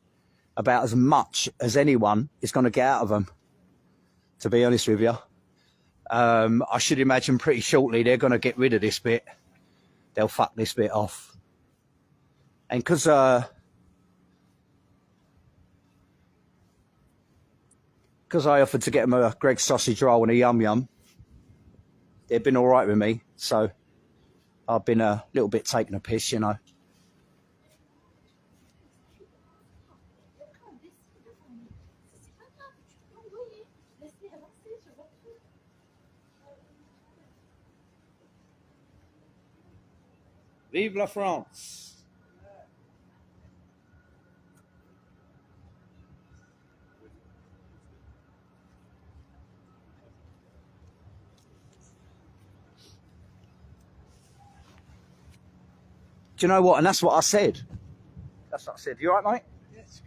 about as much as anyone is going to get out of them, to be honest with you. I should imagine pretty shortly they're going to get rid of this bit. They'll fuck this bit off. And because I offered to get them a Greg's sausage roll and a yum yum, they've been all right with me. So I've been a little bit taking a piss, you know. Vive la France! Do you know what? And that's what I said. That's what I said. You all right, mate? Yes.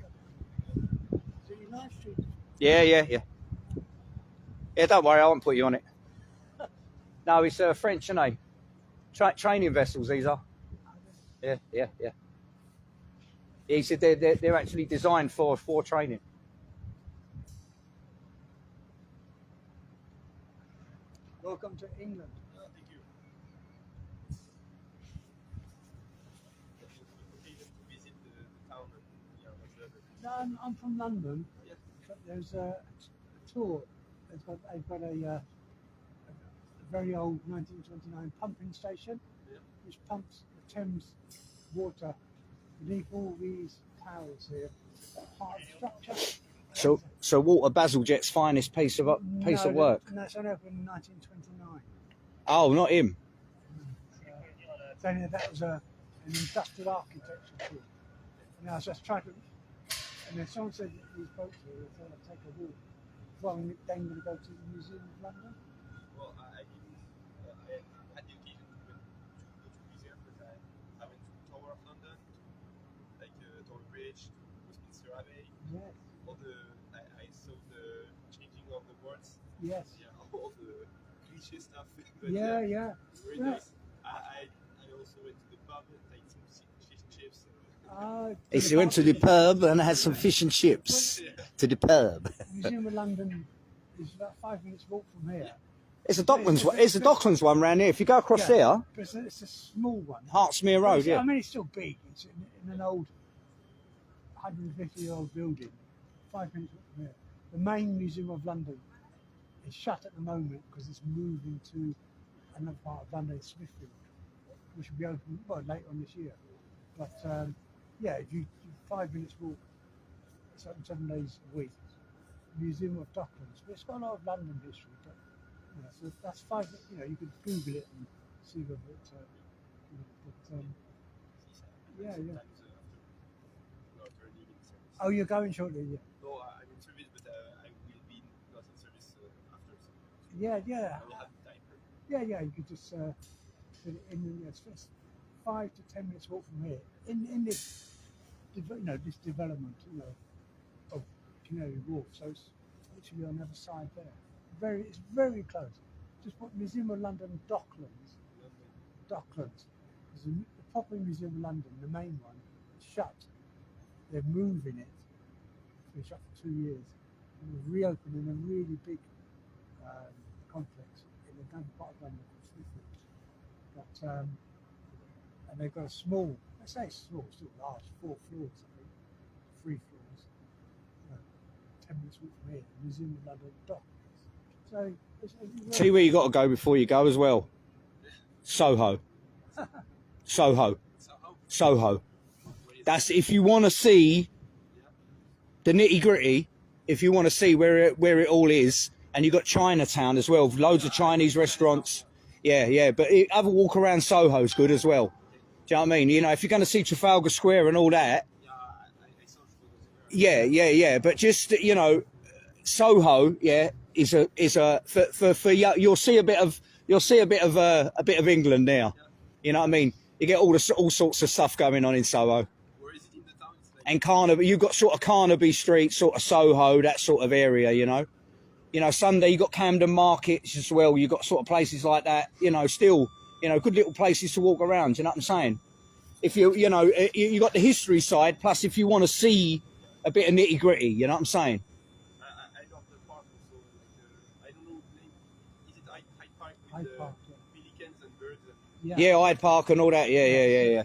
So you live stream? Yeah. Yeah, don't worry, I won't put you on it. No, it's French, isn't it? Training vessels, these are. Yeah. He said they're actually designed for training. Welcome to England. Thank you. Visit the town and No, I'm from London. Yeah. But there's a tour. They've got a very old 1929 pumping station, which pumps the Thames water beneath all these towers here. Part of the structure. So Walter Bazalget's finest piece of work. No, it's only opened in 1929. Oh, not him. saying that was an industrial architecture tour. And I was just trying to, and then someone said that these boats here, they thought I'd take a walk. So I'm then going to go to the Museum of London. Well, I didn't. I had the occasion to go to museum, but I went to Tower of London, like Tower Bridge, Westminster Abbey. Yes. All the I saw the changing of the words. Yes. Yeah, all the cliché stuff. But, Yeah, yeah. Very Yeah. nice. I also went to the pub and ate some fish and chips. He went to the pub and had some fish and chips. To the pub. Museum of London is about 5 minutes walk from here. It's a Docklands one. It's a Docklands one round here. If you go across there, But it's a small one. Hartsmere Road, yeah. I mean, it's still big. It's in an old 150-year-old building. 5 minutes walk from here. The main Museum of London is shut at the moment because it's moving to another part of London, Smithfield, which will be open later on this year. But yeah, if you 5 minutes walk, it's open 7 days a week. Museum of Docklands, but it's got a lot of London history. But, so that's 5. You could Google it and see whether it's. Yeah. Oh, you're going shortly, yeah. No, I'm in service, but I will be not in service after. So Yeah. I will have time. Yeah. You could just put it in. It's 5 to 10 minutes walk from here. In this, this development, of Canary Wharf. So it's literally on the other side there. It's very close. Just put Museum of London Docklands. Docklands. There's the proper Museum of London, the main one, is shut. They're moving it. It's been shut for 2 years. And they're reopening a really big complex in another part of London called Smithfield. And they've got a small, I say small, still large, 4 floors, I think, 3 floors. 10 minutes walk from here, Museum of London Docklands. So, See where you got to go before you go as well. Soho. That's if you want to see the nitty gritty. If you want to see where it all is, and you got Chinatown as well. Loads of Chinese restaurants. Yeah. But have a walk around Soho's good as well. Do you know what I mean? If you're going to see Trafalgar Square and all that. Yeah. But just Soho, is a for you'll see a bit of England now. You know what I mean? You get all sorts of stuff going on in Soho. Where is it in the town? And Carnaby, you've got sort of Carnaby Street, sort of Soho, that sort of area. Sunday you got Camden Markets as well. You got sort of places like that. Still, good little places to walk around. You know what I'm saying? If you got the history side, plus if you want to see a bit of nitty gritty, you know what I'm saying? I love the park also. I don't know the name. Is it Hyde Park with Hyde the Park, pelicans and birds? Yeah, Hyde Park and all that. Yeah.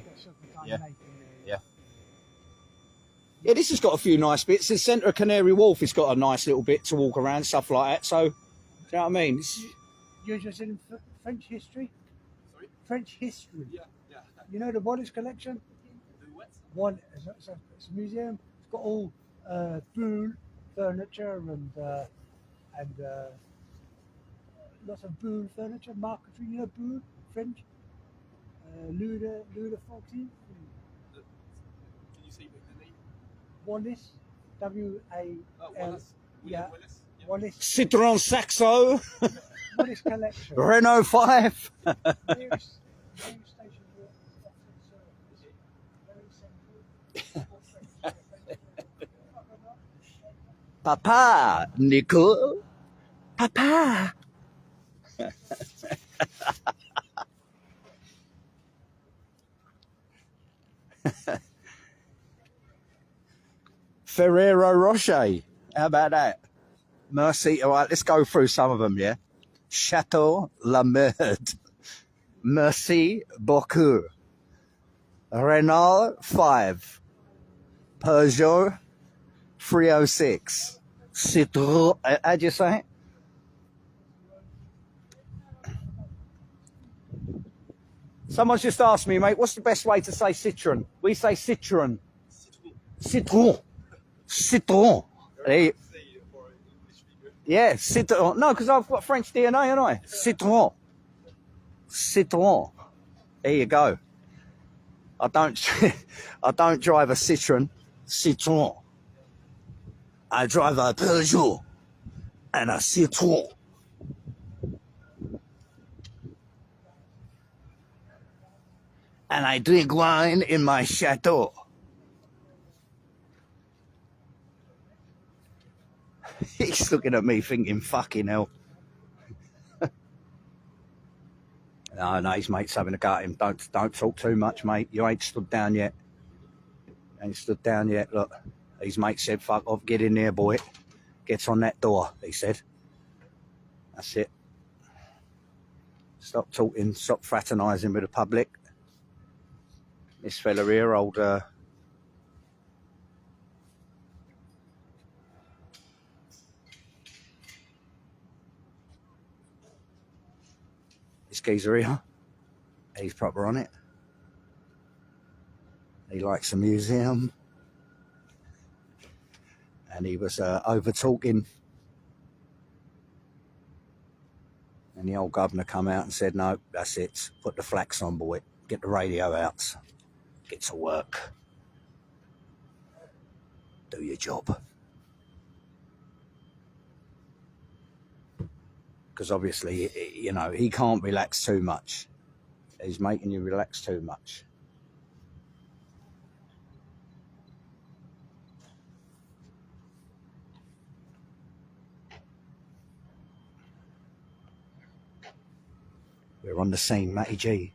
Yeah, this has got a few nice bits. The centre of Canary Wharf has got a nice little bit to walk around, stuff like that. So, do you know what I mean? You're interested in French history? Sorry? French history. Yeah. You know the Wallace collection? The what? It's a museum. It's got all Boule furniture and lots of Boule furniture, marquetry. You know Boule, French? Louis the 14th. Can you say the name? Wallace, W-A-L. Wallace. Yeah. Wallace. Yeah. Wallace. Citroën Saxo, Wallace collection. Renault 5. Nearest station to Oxford Circus. Very central. Papa, Nico. Papa. Ferrero Rocher. How about that? Merci. All right, let's go through some of them, yeah? Chateau La Merde. Merci beaucoup. Renault 5. Peugeot 306. Citroën. How'd you say it? Someone's just asked me, mate, what's the best way to say Citroën? We say Citroën. Citroën. Citroën. Hey. Yeah, Citroën. No, because I've got French DNA, haven't I? Citroën. Citroën. There you go. I don't I don't drive a Citroen. I drive a Peugeot and a Citroen. And I drink wine in my chateau. He's looking at me thinking, fucking hell. No, his mate's having a go at him. Don't talk too much, mate. You ain't stood down yet. Ain't stood down yet. Look, his mate said, fuck off, get in there, boy. Get on that door, he said. That's it. Stop talking, stop fraternising with the public. This fella here, old... this geezer here, he's proper on it. He likes a museum. And he was over-talking. And the old governor come out and said, no, that's it. Put the flax on, boy. Get the radio out. Get to work. Do your job. Because obviously, you know, he can't relax too much. He's making you relax too much. We're on the scene, Matty G.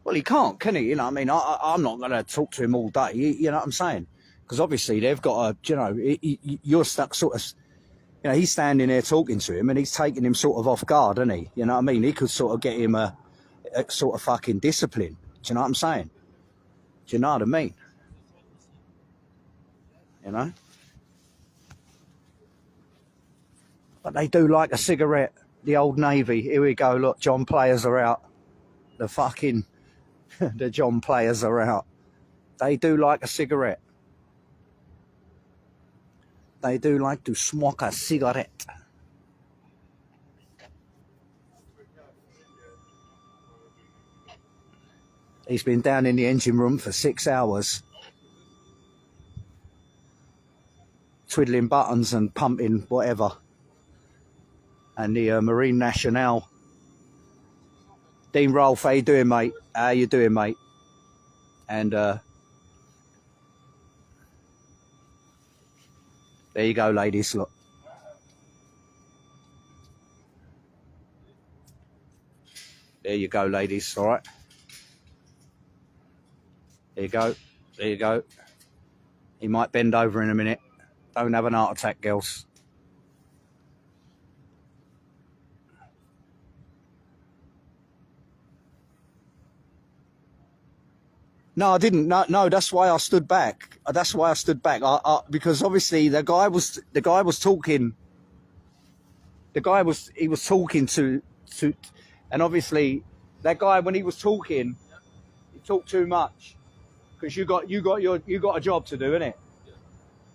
Well, he can't, can he? You know what I mean? I'm not going to talk to him all day, you know what I'm saying? Because obviously they've got a, you know, you're stuck sort of, you know, he's standing there talking to him and he's taking him sort of off guard, isn't he? You know what I mean? He could sort of get him a sort of fucking discipline. Do you know what I'm saying? Do you know what I mean? You know? But they do like a cigarette. The Old Navy. Here we go. Look, John players are out. The fucking... the John players are out. They do like a cigarette. They do like to smoke a cigarette. He's been down in the engine room for 6 hours. Twiddling buttons and pumping whatever. And the Marine Nationale. Dean Rolfe, how you doing, mate? How you doing, mate? And there you go, ladies. Look. There you go, ladies. All right. There you go. There you go. He might bend over in a minute. Don't have an heart attack, girls. No, I didn't. No, that's why I stood back. That's why I stood back. Because obviously the guy was talking. He was talking to, and obviously that guy when he was talking, he talked too much. Because you got a job to do, innit? Yeah.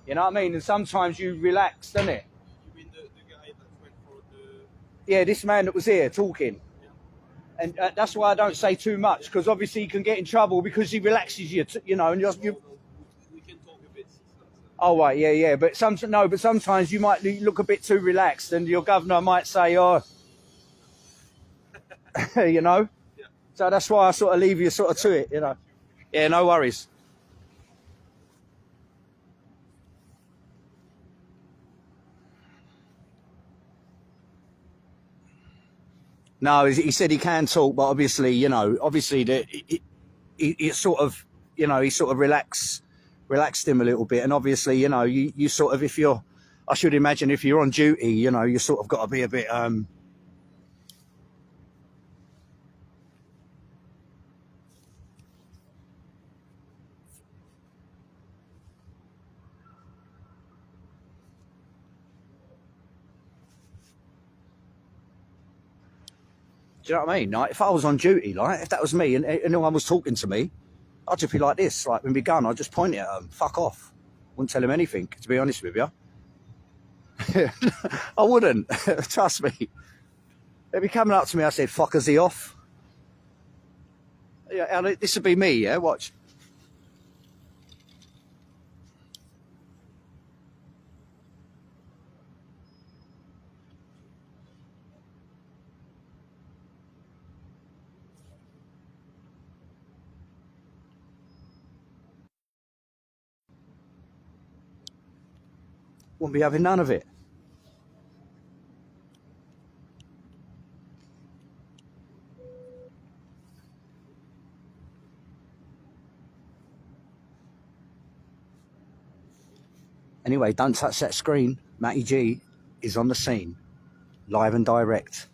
You know what I mean? And sometimes you relax, doesn't it? You mean the guy that went for the... Yeah, this man that was here talking. And that's why I don't say too much, because obviously he can get in trouble because he relaxes you, you know, and you. We can talk a bit. Oh right, yeah, but sometimes you might look a bit too relaxed, and your governor might say, "Oh, you know." Yeah. So that's why I sort of leave you sort of to it, you know. Yeah, no worries. No, he said he can talk, but obviously, you know, it sort of, you know, he sort of relaxed him a little bit. And obviously, you know, you sort of, I should imagine if you're on duty, you know, you sort of got to be a bit, Do you know what I mean? Like, if I was on duty, like, if that was me and anyone was talking to me, I'd just be like this, like, with my gun, I'd just point it at them, fuck off. Wouldn't tell them anything, to be honest with you. I wouldn't, trust me. They'd be coming up to me, I said, fuck, is he off? Yeah, and this would be me, yeah, watch. Wouldn't be having none of it. Anyway, don't touch that screen. Matty G is on the scene, live and direct.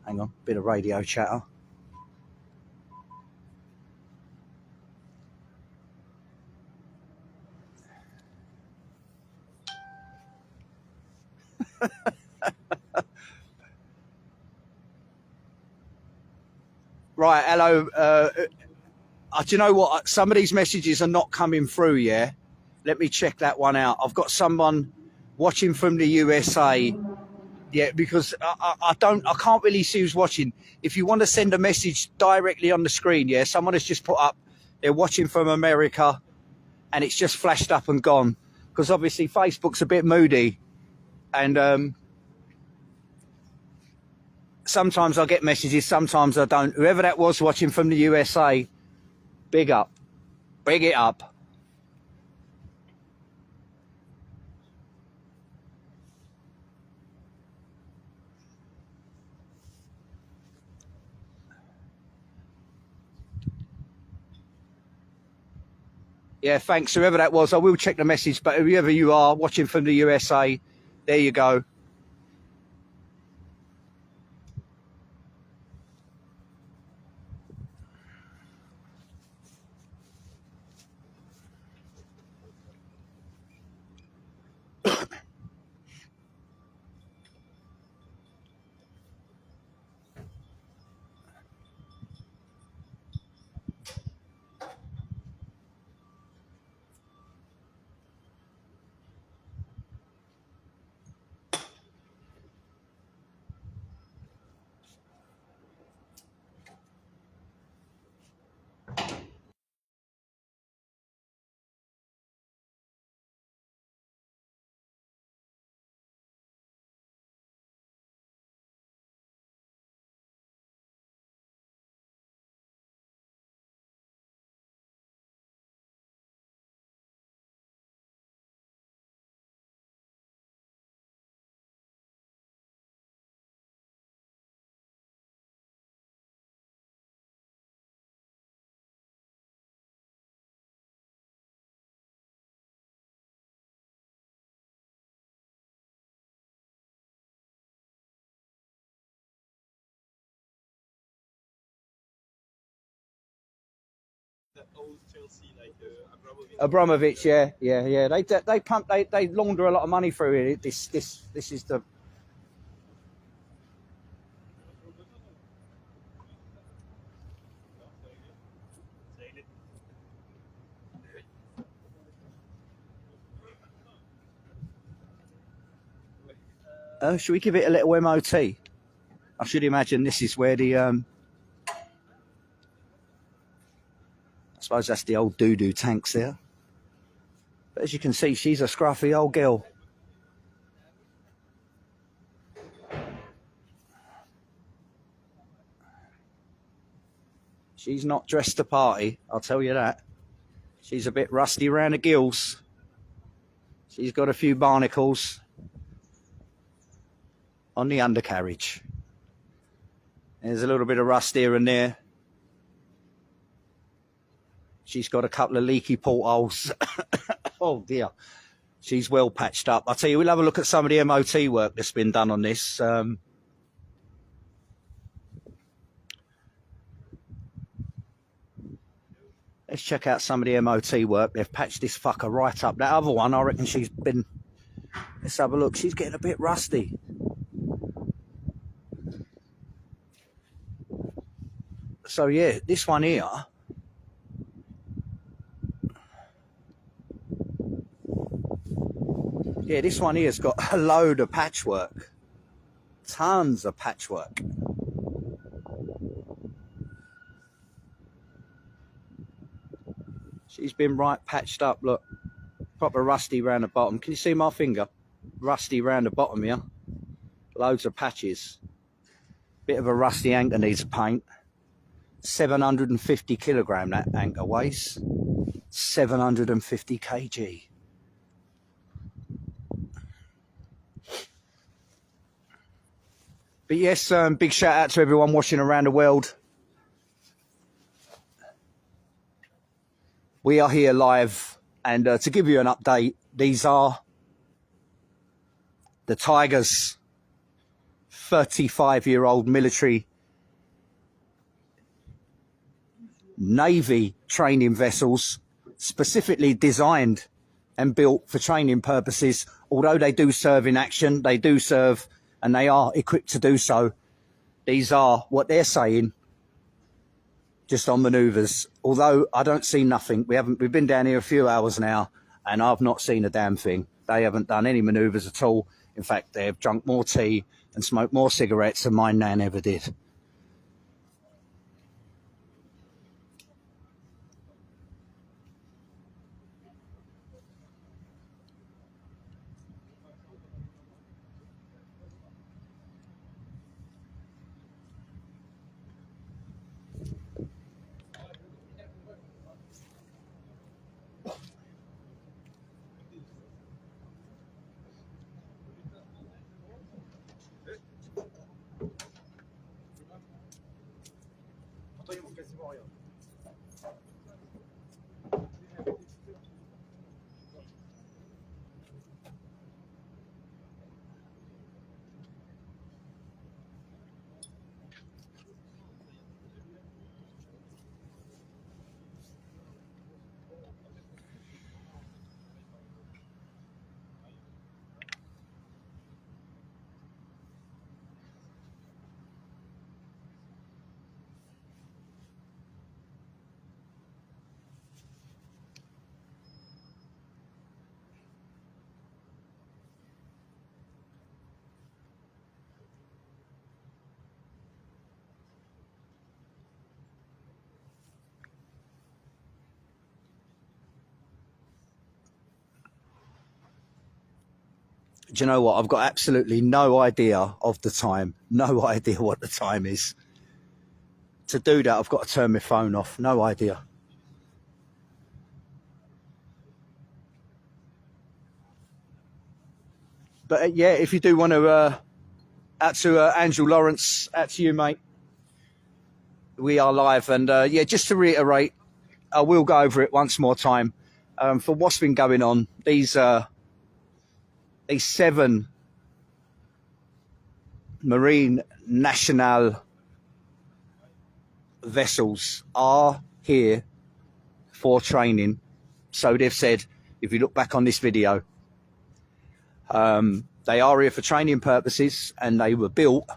Hang on, bit of radio chatter. Right, hello. Do you know what? Some of these messages are not coming through, yeah? Let me check that one out. I've got someone watching from the USA. Yeah, because I can't really see who's watching. If you want to send a message directly on the screen, yeah, someone has just put up, they're watching from America, and it's just flashed up and gone. Because obviously Facebook's a bit moody, and sometimes I get messages, sometimes I don't. Whoever that was watching from the USA, big up, big it up. Yeah, thanks, whoever that was. I will check the message, but whoever you are watching from the USA, there you go. That old Chelsea, like Abramovich, yeah. They pump, they launder a lot of money through it. This is the. Should we give it a little MOT? I should imagine this is where the I suppose that's the old doo-doo tanks there. But as you can see, she's a scruffy old girl. She's not dressed to party, I'll tell you that. She's a bit rusty around the gills. She's got a few barnacles on the undercarriage. There's a little bit of rust here and there. She's got a couple of leaky portholes. Oh dear. She's well patched up. I'll tell you, we'll have a look at some of the MOT work that's been done on this. Let's check out some of the MOT work. They've patched this fucker right up. That other one, I reckon she's been Let's have a look. She's getting a bit rusty. So yeah, this one here. Yeah, this one here's got a load of patchwork. Tons of patchwork. She's been right patched up, look. Proper rusty round the bottom. Can you see my finger? Rusty round the bottom here. Loads of patches. Bit of a rusty anchor needs paint. 750 kilogram that anchor weighs. 750 kg. But yes, big shout out to everyone watching around the world. We are here live, and to give you an update, these are the Tigers, 35-year-old military Navy training vessels, specifically designed and built for training purposes. Although they do serve in action, they do serve and they are equipped to do so. These are what they're saying, just on manoeuvres. Although I don't see nothing. We've been down here a few hours now and I've not seen a damn thing. They haven't done any manoeuvres at all. In fact, they have drunk more tea and smoked more cigarettes than my nan ever did. Do you know what? I've got absolutely no idea of the time. No idea what the time is. To do that, I've got to turn my phone off. No idea. But yeah, if you do want to, out to Andrew Lawrence, out to you, mate. We are live. And yeah, just to reiterate, I will go over it once more time. For what's been going on, these 7 Marine National vessels are here for training. So they've said, if you look back on this video, they are here for training purposes, and they were built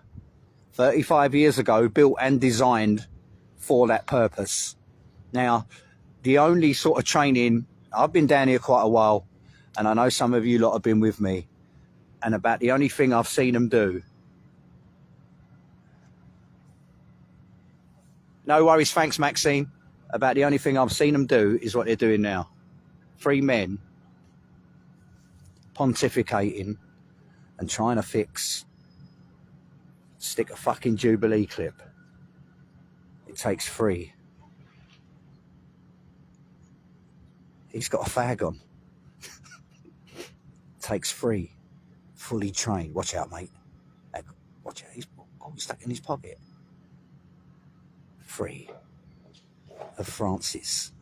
35 years ago, built and designed for that purpose. Now, the only sort of training, I've been down here quite a while, and I know some of you lot have been with me, and about the only thing I've seen them do. No worries, thanks, Maxine. About the only thing I've seen them do is what they're doing now. 3 men pontificating and trying to stick a fucking Jubilee clip. It takes 3. He's got a fag on. Takes 3. Fully trained. Watch out, mate. Watch out. He's stuck in his pocket. 3 of France's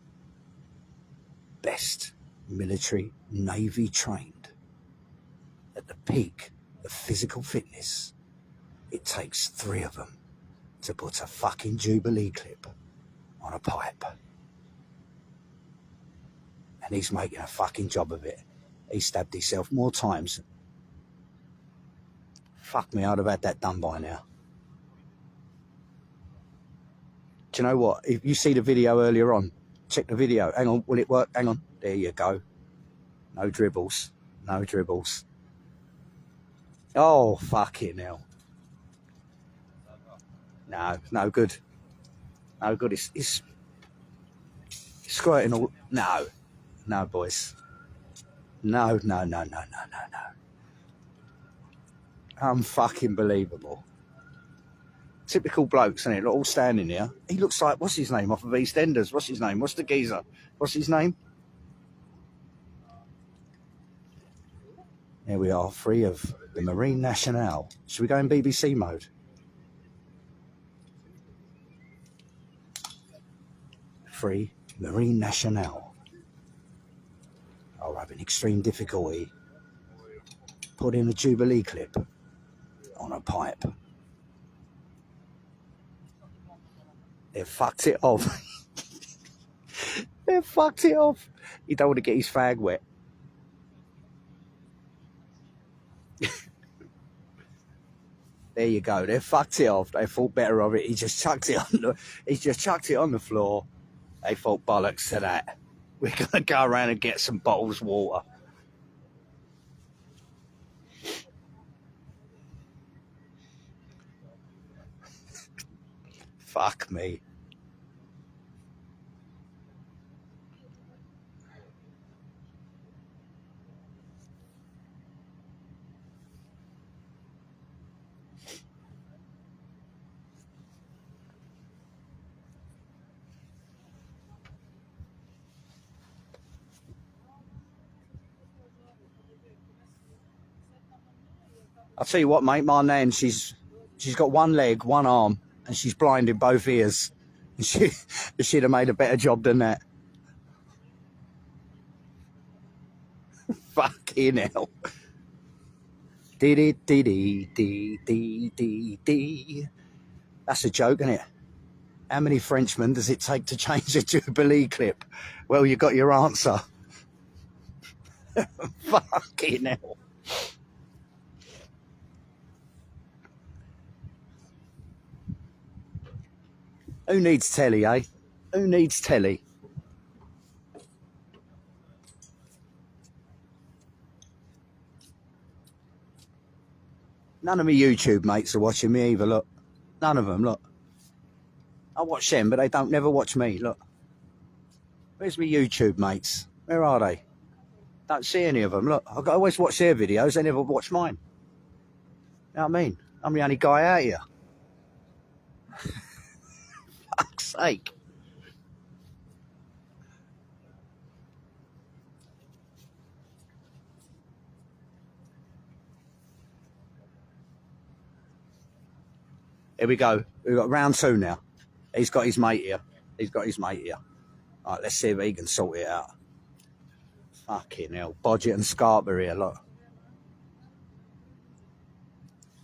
best military Navy trained at the peak of physical fitness. It takes 3 of them to put a fucking Jubilee clip on a pipe. And he's making a fucking job of it. He stabbed himself more times. Fuck me, I'd have had that done by now. Do you know what? If you see the video earlier on, check the video. Hang on, will it work? Hang on. There you go. No dribbles. No dribbles. Oh, fucking hell. No, no good. No good. It's squirting all. No. No, boys. No, no, no, no, no, no, no. Unfucking believable. Typical blokes, isn't it? All standing here. He looks like, what's his name off of EastEnders? What's his name? What's the geezer? What's his name? Here we are, free of the Marine Nationale. Should we go in BBC mode? Free Marine Nationale. Oh, having extreme difficulty. Put in a Jubilee clip on a pipe. They fucked it off. They fucked it off. You don't want to get his fag wet. There you go. They fucked it off. They thought better of it. He just chucked it on the floor. They thought bollocks to that. We're gonna go around and get some bottles of water. Fuck me. I'll tell you what, mate, my nan, she's got one leg, one arm, and she's blind in both ears. And she'd have made a better job than that. Fucking hell. Dee-dee-dee-dee-dee-dee-dee. That's a joke, isn't it? How many Frenchmen does it take to change a Jubilee clip? Well, you got your answer. Fucking hell. Who needs telly, eh? Who needs telly? None of my YouTube mates are watching me either, look. None of them, look. I watch them, but they don't never watch me, look. Where's my YouTube mates? Where are they? Don't see any of them, look. I always watch their videos, they never watch mine. You know what I mean? I'm the only guy out here. Fuck's sake. Here we go. We've got round two now. He's got his mate here. He's got his mate here. All right, let's see if he can sort it out. Fucking hell. Bodgett and Scarper here, look.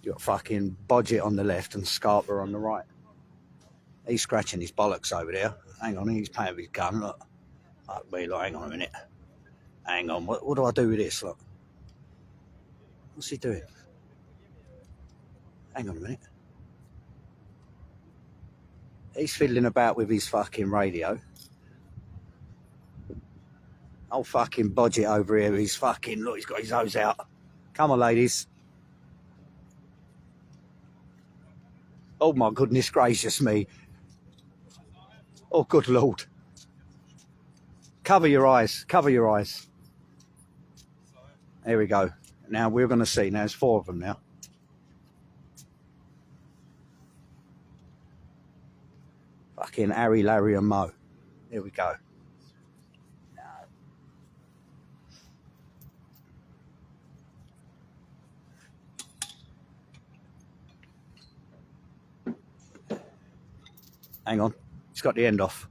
You got fucking Bodgett on the left and Scarper on the right. He's scratching his bollocks over there. Hang on, he's playing with his gun, look. Fuck me, look, hang on a minute. Hang on, what do I do with this, look? What's he doing? Hang on a minute. He's fiddling about with his fucking radio. Oh, fucking Bodgett over here, he's fucking, look, he's got his hose out. Come on, ladies. Oh, my goodness gracious me. Oh, good Lord. Cover your eyes, cover your eyes. There we go. Now we're going to see. Now there's four of them now. Fucking Harry, Larry and Mo. Here we go. Hang on. It's got the end off.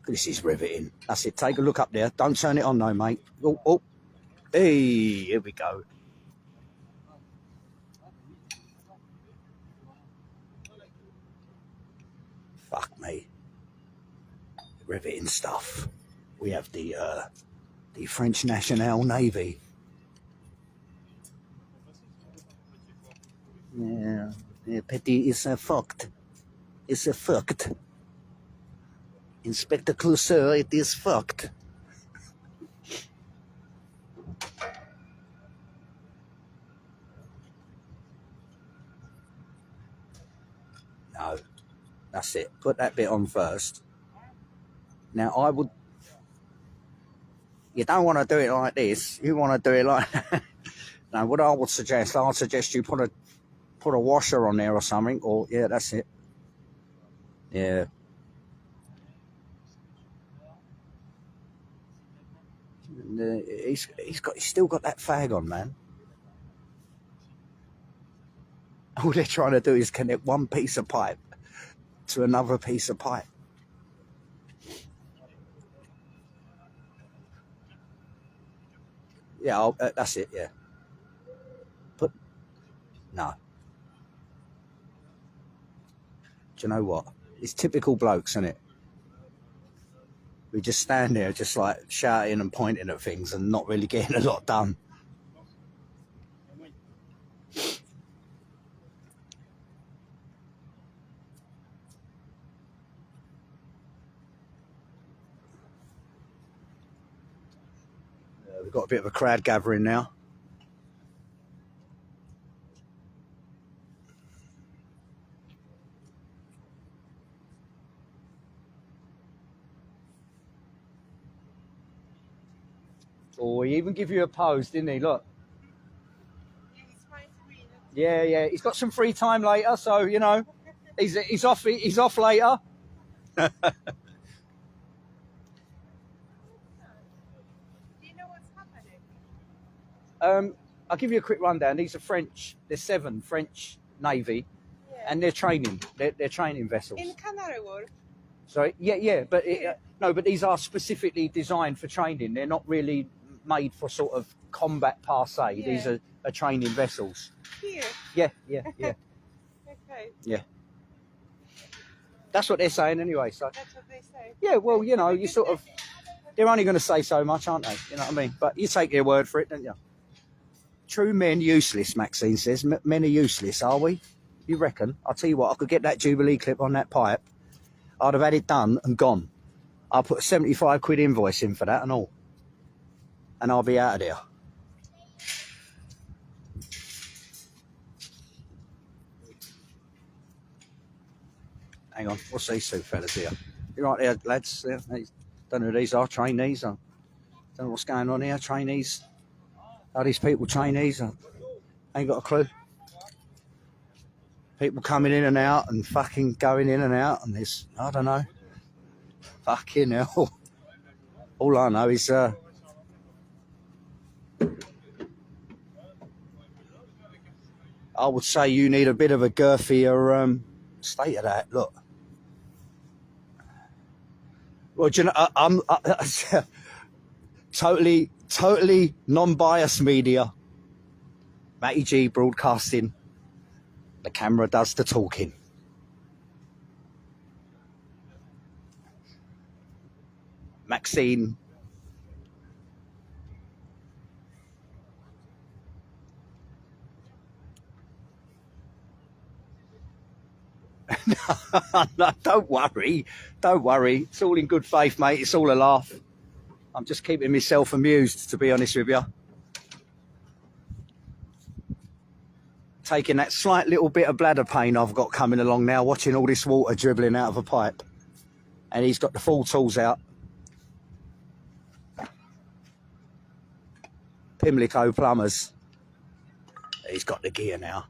This is riveting. That's it. Take a look up there. Don't turn it on though, mate. Oh, oh. Hey, here we go. Fuck me. Riveting stuff. We have the The French National Navy. Yeah, Petit is fucked. It's fucked. Inspector Clouseau, it is fucked. No, that's it. Put that bit on first. Now I would. You don't want to do it like this. You want to do it like. Now, what I would suggest, I'd suggest you put a washer on there or something. Or yeah, that's it. Yeah. And, he's still got that fag on, man. All they're trying to do is connect one piece of pipe to another piece of pipe. Yeah, that's it, yeah. No. Do you know what? It's typical blokes, isn't it? We just stand there just like shouting and pointing at things and not really getting a lot done. We've got a bit of a crowd gathering now. Oh, he even give you a pose, didn't he? Look. Yeah, yeah. He's got some free time later, so you know, he's off. He's off later. Do you know what's happening? I'll give you a quick rundown. These are French. There's 7 French Navy, and they're training. They're training vessels. In Canary Wharf. Sorry. Yeah. But no, but these are specifically designed for training. They're not really made for sort of combat per se. Yeah. These are training vessels. Here. Yeah. Okay. Yeah. That's what they're saying anyway. So. That's what they say. Yeah. Well, you know, you sort of. They're only going to say so much, aren't they? You know what I mean? But you take their word for it, don't you? True men useless, Maxine says. Men are useless, are we? You reckon? I'll tell you what, I could get that Jubilee clip on that pipe. I'd have had it done and gone. I'll put a 75 quid invoice in for that and all. And I'll be out of there. Hang on, what's these 2 fellas here? You right there, lads? Yeah, don't know who these are, trainees. I don't know what's going on here, trainees. Are these people trainees? I ain't got a clue. People coming in and out and fucking going in and out, and this, I don't know. Fucking hell. All I know is I would say you need a bit of a girthier state of that. Look. Well, do you know, I'm totally non-biased media. Matty G broadcasting. The camera does the talking. Maxine. No, don't worry. It's all in good faith, mate. It's all a laugh. I'm just keeping myself amused, to be honest with you. Taking that slight little bit of bladder pain I've got coming along now, watching all this water dribbling out of a pipe. And he's got the full tools out. Pimlico plumbers. He's got the gear now.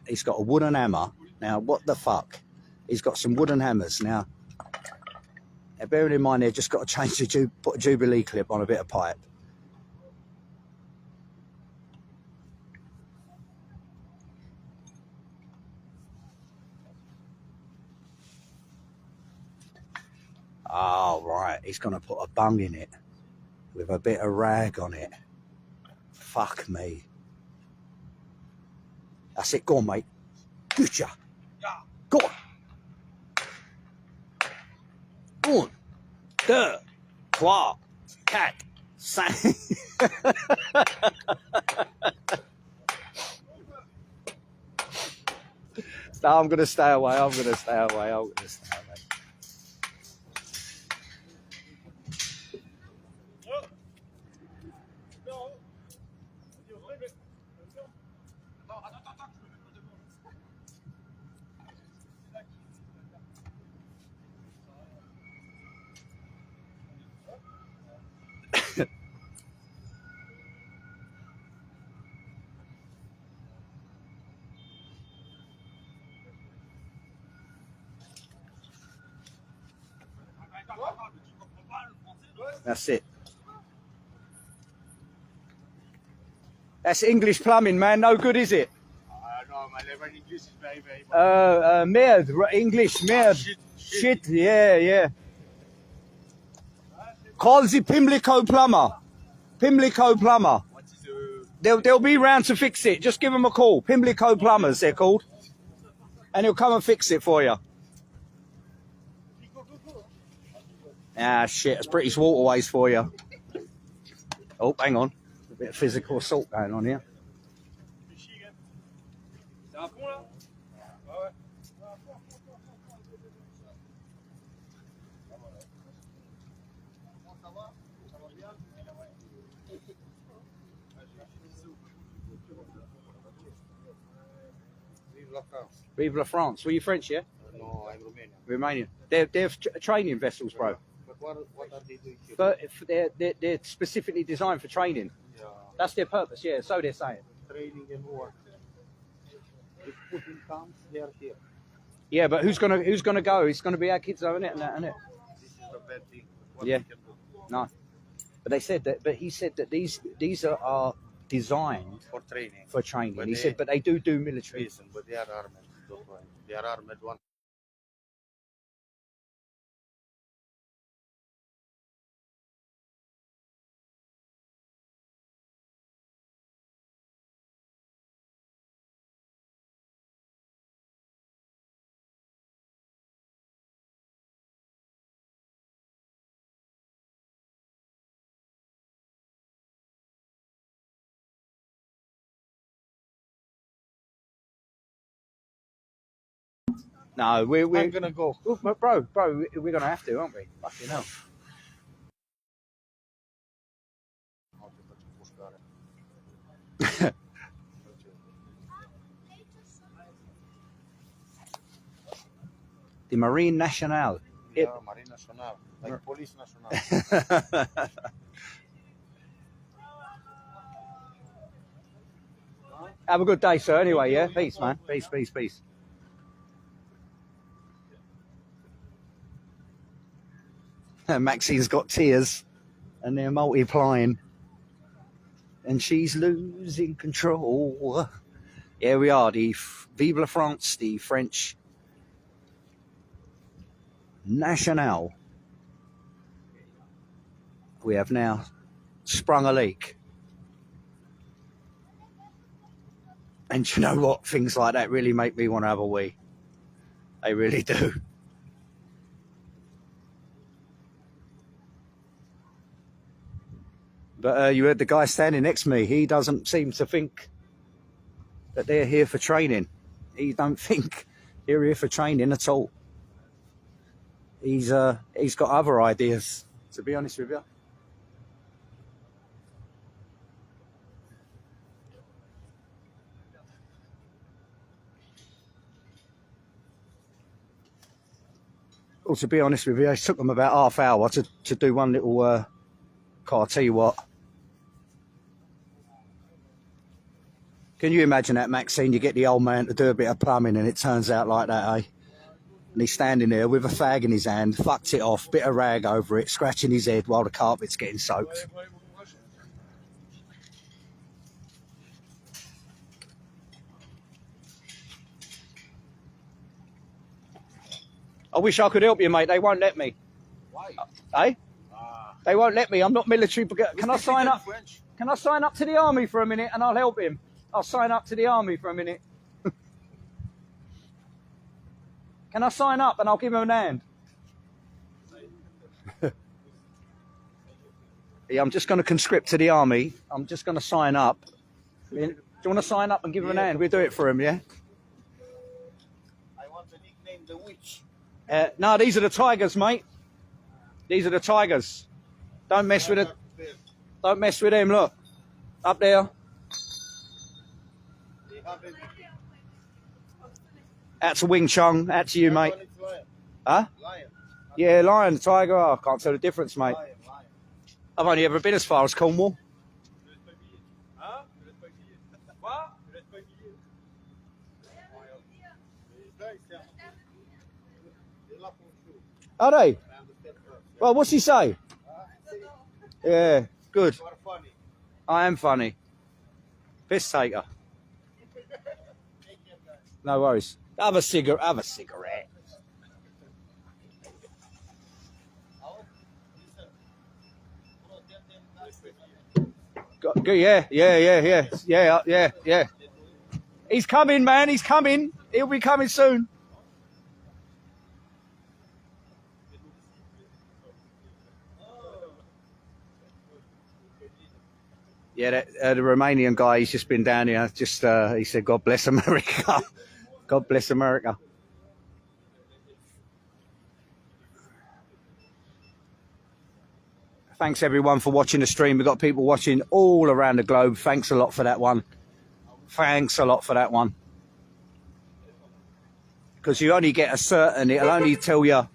He's got a wooden hammer. Now, what the fuck? He's got some wooden hammers. Now bearing in mind, they've just got to change put a Jubilee clip on a bit of pipe. Oh, right. He's going to put a bung in it with a bit of rag on it. Fuck me. That's it. Go on, mate. Good job. Go on. 1, 2, 3, 4, No, I'm going to stay away. I'm going to stay away. I'm going to stay away. That's it. That's English plumbing, man. No good, is it? No, my level in English is very, very bad. Merde. English, merde. Shit. Yeah. Call the Pimlico plumber. Pimlico plumber. What is They'll be round to fix it. Just give them a call. Pimlico plumbers, they're called. And he'll come and fix it for you. Ah, shit. That's British Waterways for you. Oh, hang on. A bit of physical assault going on here. C'est un pont là? Ouais. Vive la France. Vive la France. Were you French, yeah? No, I'm Romanian. Romanian. They're training vessels, bro. But what are they doing here? But they're specifically designed for training. Yeah. That's their purpose, yeah. So they're saying. Training and work. If Putin comes, they are here. Yeah, but who's gonna go? It's gonna be our kids, though, isn't it? Isn't it? This is a bad thing. What Yeah. we can do No. But they said that. But he said that these are designed for training. for training. But He they- said, but they do military. Listen, but they are armed. Don't worry. They are armed one. No, we're I'm gonna go. bro, we're gonna have to, aren't we? Fucking hell. The Marine Nationale. Yeah, Marine Nationale, like Police Nationale. Have a good day, sir. Anyway, yeah. Peace, man. Peace. Maxine's got tears, and they're multiplying, and she's losing control. Here we are, the Vive la France, the French Nationale. We have now sprung a leak. And you know what? Things like that really make me want to have a wee. They really do. But you heard the guy standing next to me. He doesn't seem to think that they're here for training. He don't think they're here for training at all. He's got other ideas, to be honest with you. Well, to be honest with you, it took them about half hour to do one little car. I'll tell you what. Can you imagine that, Maxine? You get the old man to do a bit of plumbing and it turns out like that, eh? And he's standing there with a fag in his hand, fucked it off, bit of rag over it, scratching his head while the carpet's getting soaked. I wish I could help you, mate. They won't let me. Why? Eh? They won't let me. I'm not military. Can I sign up? French. Can I sign up to the army for a minute and I'll help him? I'll sign up to the army for a minute. Can I sign up and I'll give him a hand? Yeah, I'm just going to conscript to the army. I'm just going to sign up. Do you want to sign up and give him an hand? We'll do it for him, yeah? I want the nickname the witch. No, these are the tigers, mate. These are the tigers. Don't mess with it. Don't mess with them, look. Up there. Out to Wing Chun. Out to you, mate. Huh? Lion. Yeah, lion, tiger. Oh, I can't tell the difference, mate. Lion. I've only ever been as far as Cornwall. Are they? Well, what's he say? Yeah, good. You are funny. I am funny. Piss taker. No worries. Have a cigarette. Have a cigarette. Yeah. He's coming, man. He's coming. He'll be coming soon. Yeah, the Romanian guy, he's just been down here. Just he said, "God bless America." God bless America. Thanks everyone for watching the stream. We've got people watching all around the globe. Thanks a lot for that one. Thanks a lot for that one. Because you only get a certain, it'll only tell you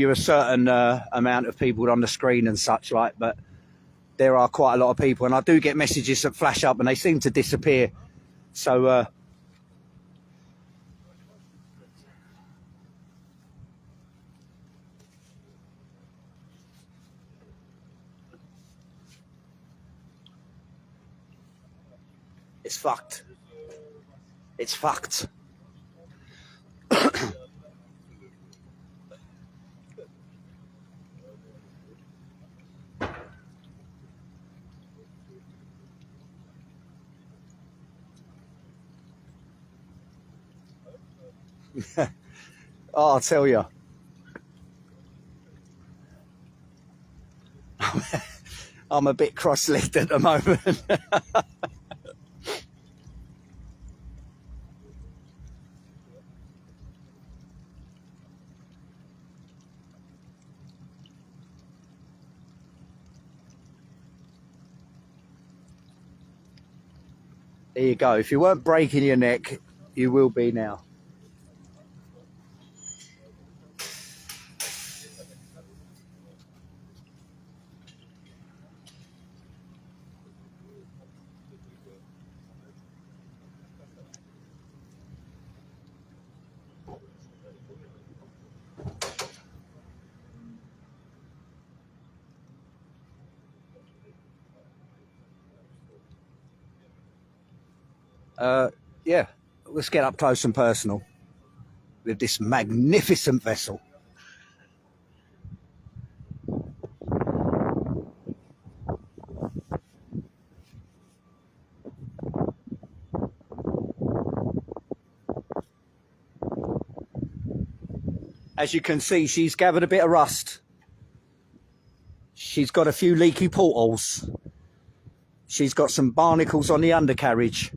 a certain amount of people on the screen and such like, but there are quite a lot of people, and I do get messages that flash up and they seem to disappear. So it's fucked. It's fucked. Oh, I'll tell you. I'm a bit cross-legged at the moment. There you go. If you weren't breaking your neck, you will be now. Yeah, let's get up close and personal with this magnificent vessel. As you can see, she's gathered a bit of rust. She's got a few leaky portholes. She's got some barnacles on the undercarriage.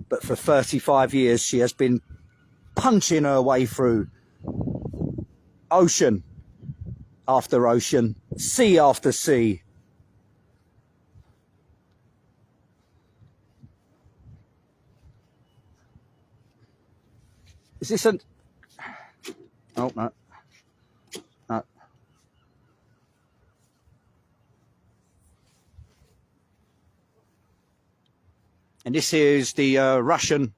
But for 35 years, she has been punching her way through ocean after ocean, sea after sea. Is this an... Oh, no. No. And this is the Russian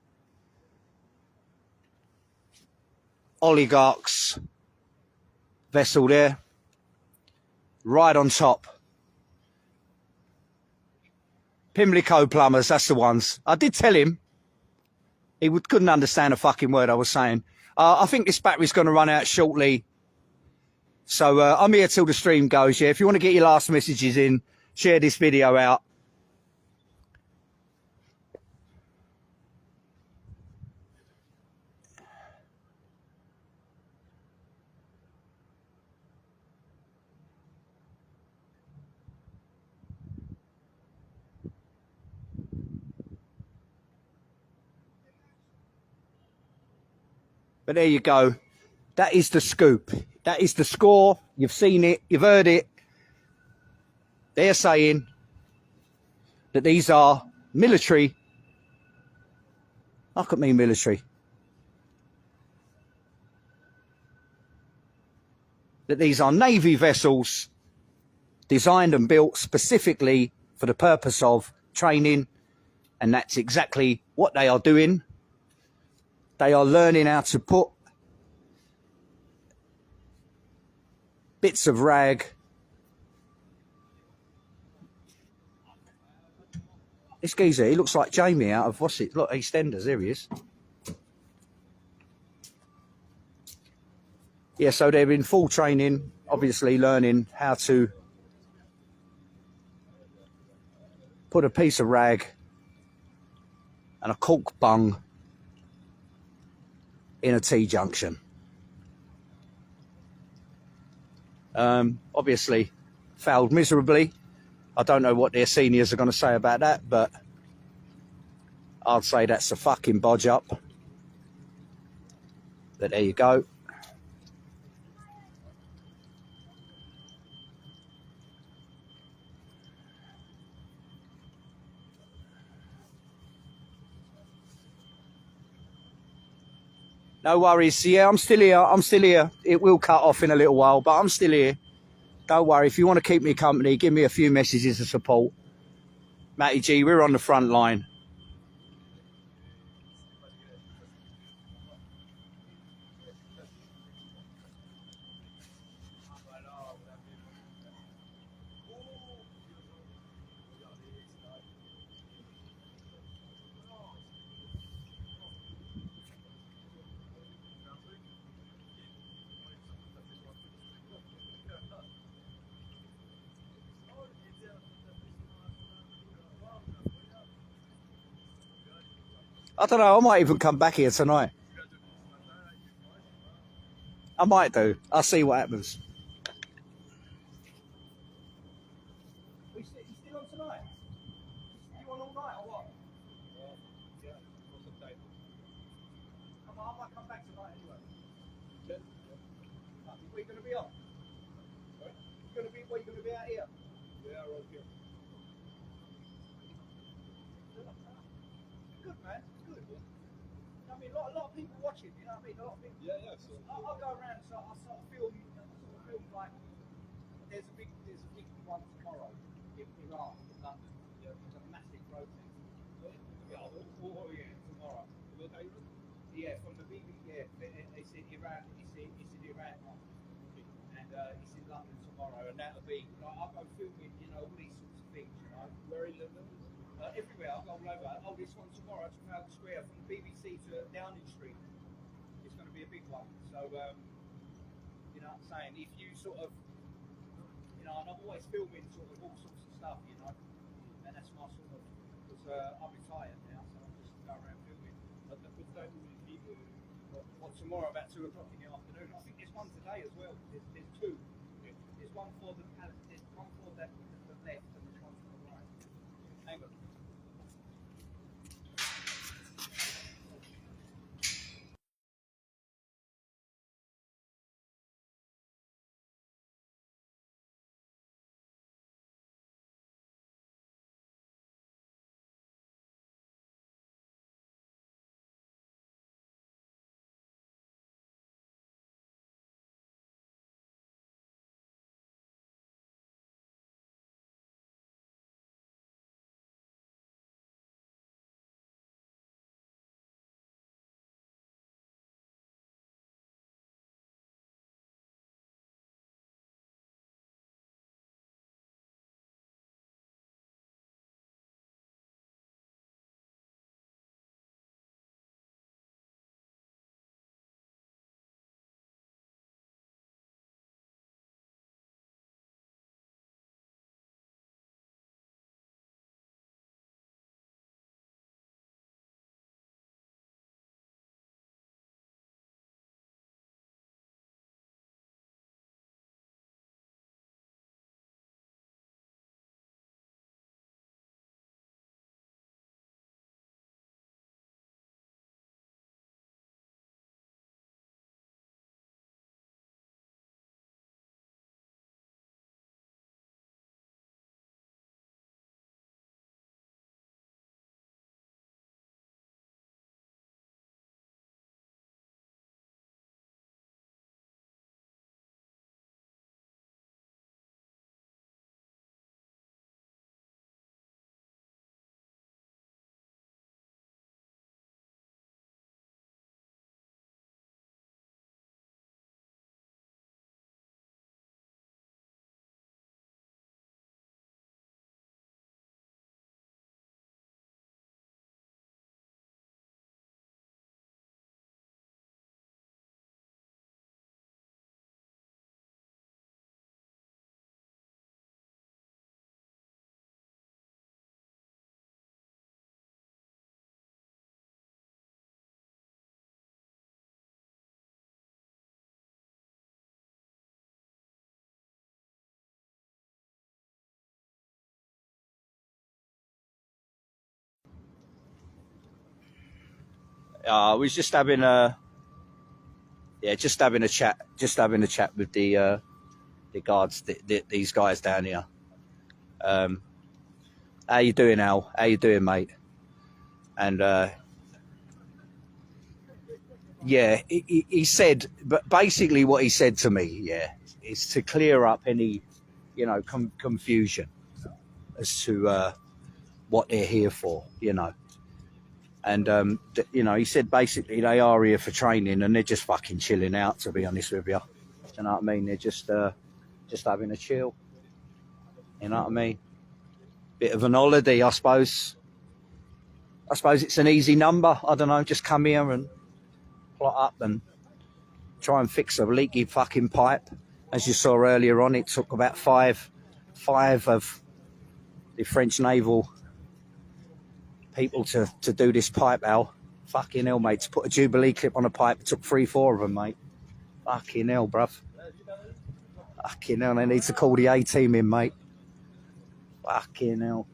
oligarch's vessel there, right on top. Pimlico plumbers, that's the ones. I did tell him. He couldn't understand a fucking word I was saying. I think this battery's going to run out shortly. So I'm here till the stream goes, yeah. If you want to get your last messages in, share this video out. But there you go. That is the scoop. That is the score. You've seen it. You've heard it. They're saying that these are military. Look at me, military. That these are Navy vessels designed and built specifically for the purpose of training. And that's exactly what they are doing. They are learning how to put bits of rag. This geezer, he looks like Jamie out of what's it? Look, EastEnders, there he is. Yeah, so they're in full training, obviously learning how to put a piece of rag and a cork bung in a T-junction. Obviously failed miserably. I don't know what their seniors are going to say about that, but I'd say that's a fucking bodge up. But there you go. No worries. Yeah, I'm still here. I'm still here. It will cut off in a little while, but I'm still here. Don't worry. If you want to keep me company, give me a few messages of support. Matty G, we're on the front line. I don't know. I might even come back here tonight. I might do. I'll see what happens. You still on tonight? You on all night or what? Yeah, for some time. I might come back tonight anyway. Yeah. Where you going to be on? Sorry? Where you going to be out here? Yeah, around here. Good, man. Good. I mean, a lot of people watching, you know what I mean? A lot of people. Yeah, so. I'll go around and I sort of film like there's a big one tomorrow in Iran, in London. Yeah. It's a massive protest. Yeah, Tomorrow. about Iran? Yeah, from the BBC. Yeah, it's in Iran. It's in Iran one, and it's in London tomorrow, and that'll be. Like, I'll go filming, you know, all these sorts of things, you know. Where in London? Everywhere. I'll go all over. Oh, this one tomorrow, Trafalgar Square, from the BBC to Downing Street. It's going to be a big one. So, you know what I'm saying? If you sort of, you know, and I'm always filming sort of all sorts of stuff, you know, and that's my sort of, because I'm retired now, so I'm just go around filming. At what time will it be? What, tomorrow about 2 o'clock in the afternoon? I think there's one today as well. There's two. There's one for the left and there's one for the right. Hang on. I was just having a chat with the guards, these guys down here. How you doing, Al? How you doing, mate? And yeah, he said, but basically what he said to me, yeah, is to clear up any, you know, confusion as to what they're here for, you know. And, you know, he said basically they are here for training and they're just fucking chilling out, to be honest with you. You know what I mean? They're just having a chill. You know what I mean? Bit of an holiday, I suppose. I suppose it's an easy number. I don't know, just come here and plot up and try and fix a leaky fucking pipe. As you saw earlier on, it took about five of the French naval people to do this pipe, Al. Fucking hell, mate. To put a Jubilee clip on a pipe, it took 3-4 of them, mate. Fucking hell, bruv. Fucking hell, they need to call the A-team in, mate. Fucking hell.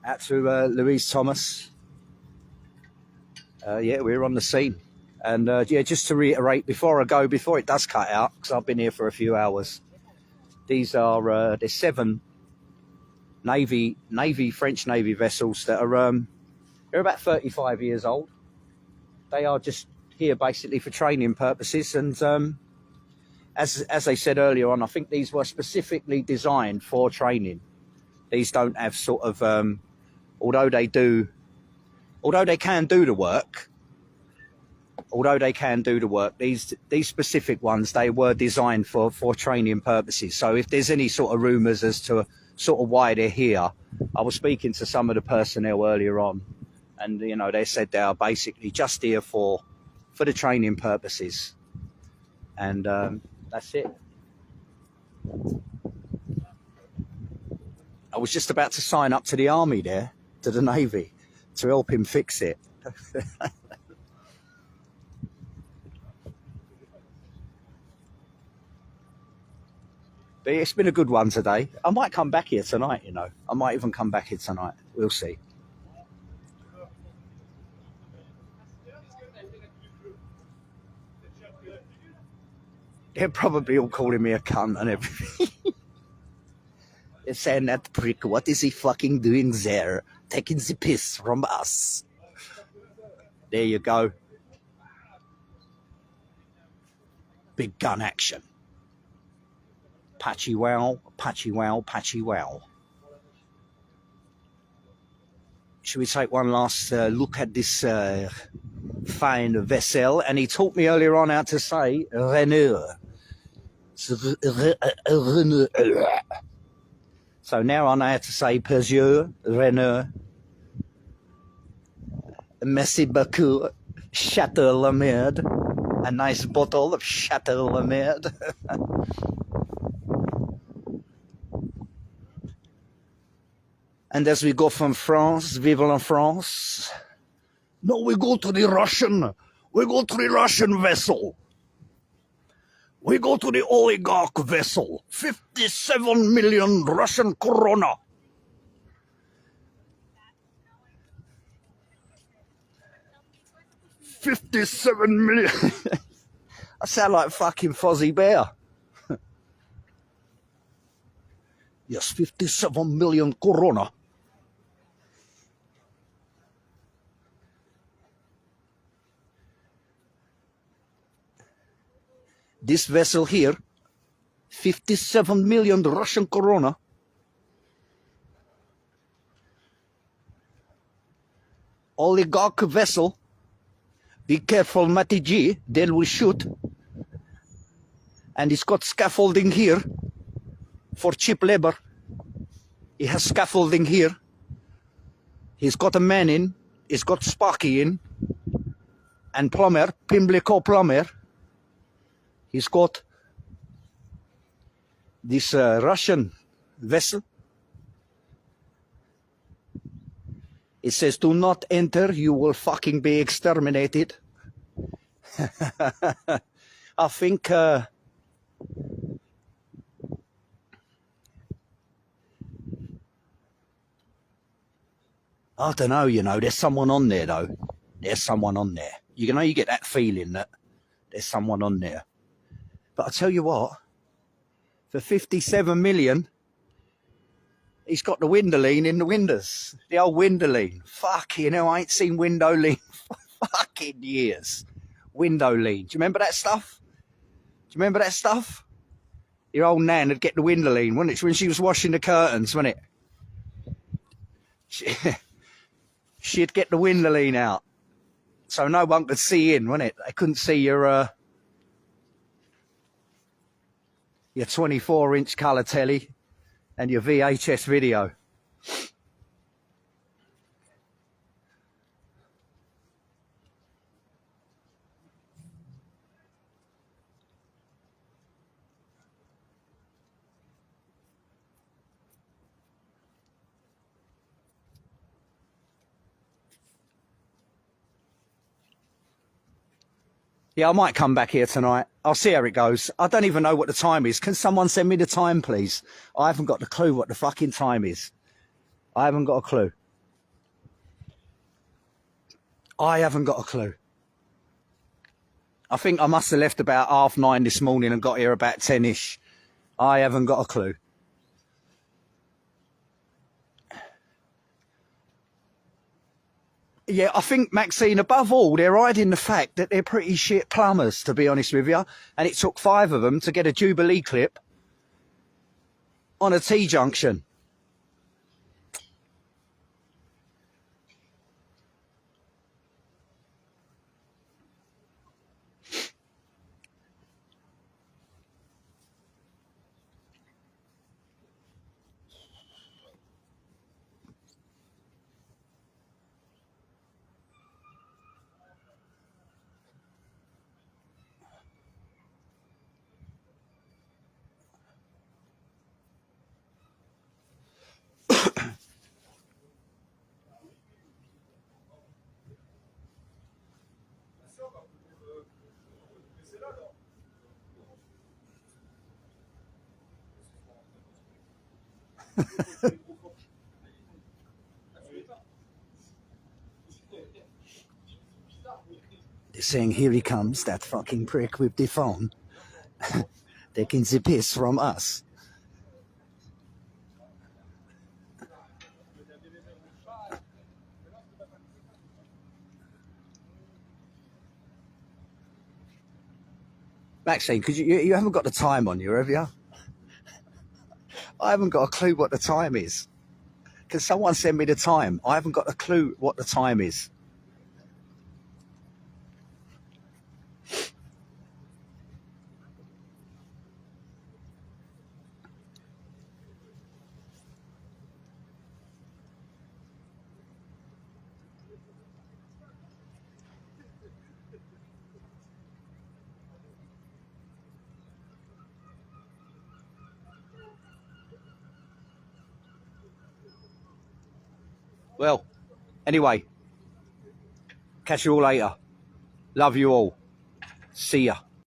Out to Louise Thomas. Yeah, we're on the scene. And yeah, just to reiterate, before it does cut out, because I've been here for a few hours, these are there's 7 French Navy vessels that are they're about 35 years old. They are just here basically for training purposes, and as they said earlier on, I think these were specifically designed for training. These don't have sort of although they can do the work, these specific ones, they were designed for training purposes. So if there's any sort of rumours as to sort of why they're here, I was speaking to some of the personnel earlier on, and you know, they said they are basically just here for the training purposes, and that's it. I was just about to sign up to the army there, to the Navy, to help him fix it. But it's been a good one today. I might come back here tonight, you know. I might even come back here tonight. We'll see. They're probably all calling me a cunt and everything. They're saying, that prick, what is he fucking doing there? Taking the piss from us. There you go. Big gun action. Patchy wow, patchy wow, patchy wow. Should we take one last look at this fine vessel? And he taught me earlier on how to say Renault. So now I know how to say Peugeot, Renault. Merci beaucoup, Chateau La Merde. A nice bottle of Chateau La Merde. And as we go from France, vive la France. No, we go to the Russian vessel. We go to the oligarch vessel. 57 million Russian koruna. $57 million. I sound like fucking Fozzie Bear. Yes, 57 million koruna. This vessel here, 57 million Russian koruna. Oligarch vessel. Be careful, Matty G, then we shoot. And it's got scaffolding here for cheap labor. He has scaffolding here. He's got a man in. He's got Sparky in. And plumber, Pimlico plumber. He's got this Russian vessel. It says, do not enter, you will fucking be exterminated. I think I don't know, you know, there's someone on there though. There's someone on there. You know, you get that feeling that there's someone on there. But I tell you what, for 57 million, he's got the Windoline in the windows. The old Windoline. Fucking hell, I ain't seen Windoline for fucking years. Windoline. Do you remember that stuff? Do you remember that stuff? Your old nan would get the Windoline, wasn't it? When she was washing the curtains, wasn't it? She'd get the Windoline out. So no one could see in, wasn't it? They couldn't see your 24-inch colour telly and your VHS video. Yeah, I might come back here tonight. I'll see how it goes. I don't even know what the time is. Can someone send me the time, please? I haven't got the clue what the fucking time is. I haven't got a clue. I haven't got a clue. I think I must have left about 9:30 this morning and got here about 10-ish. I haven't got a clue. Yeah, I think, Maxine, above all, they're hiding the fact that they're pretty shit plumbers, to be honest with you. And it took 5 of them to get a Jubilee clip on a T-junction. They're saying, here he comes, that fucking prick with the phone. Taking the piss from us. Maxine, because you haven't got the time on you, have you? I haven't got a clue what the time is. Can someone send me the time? I haven't got a clue what the time is. Well, anyway, catch you all later. Love you all. See ya.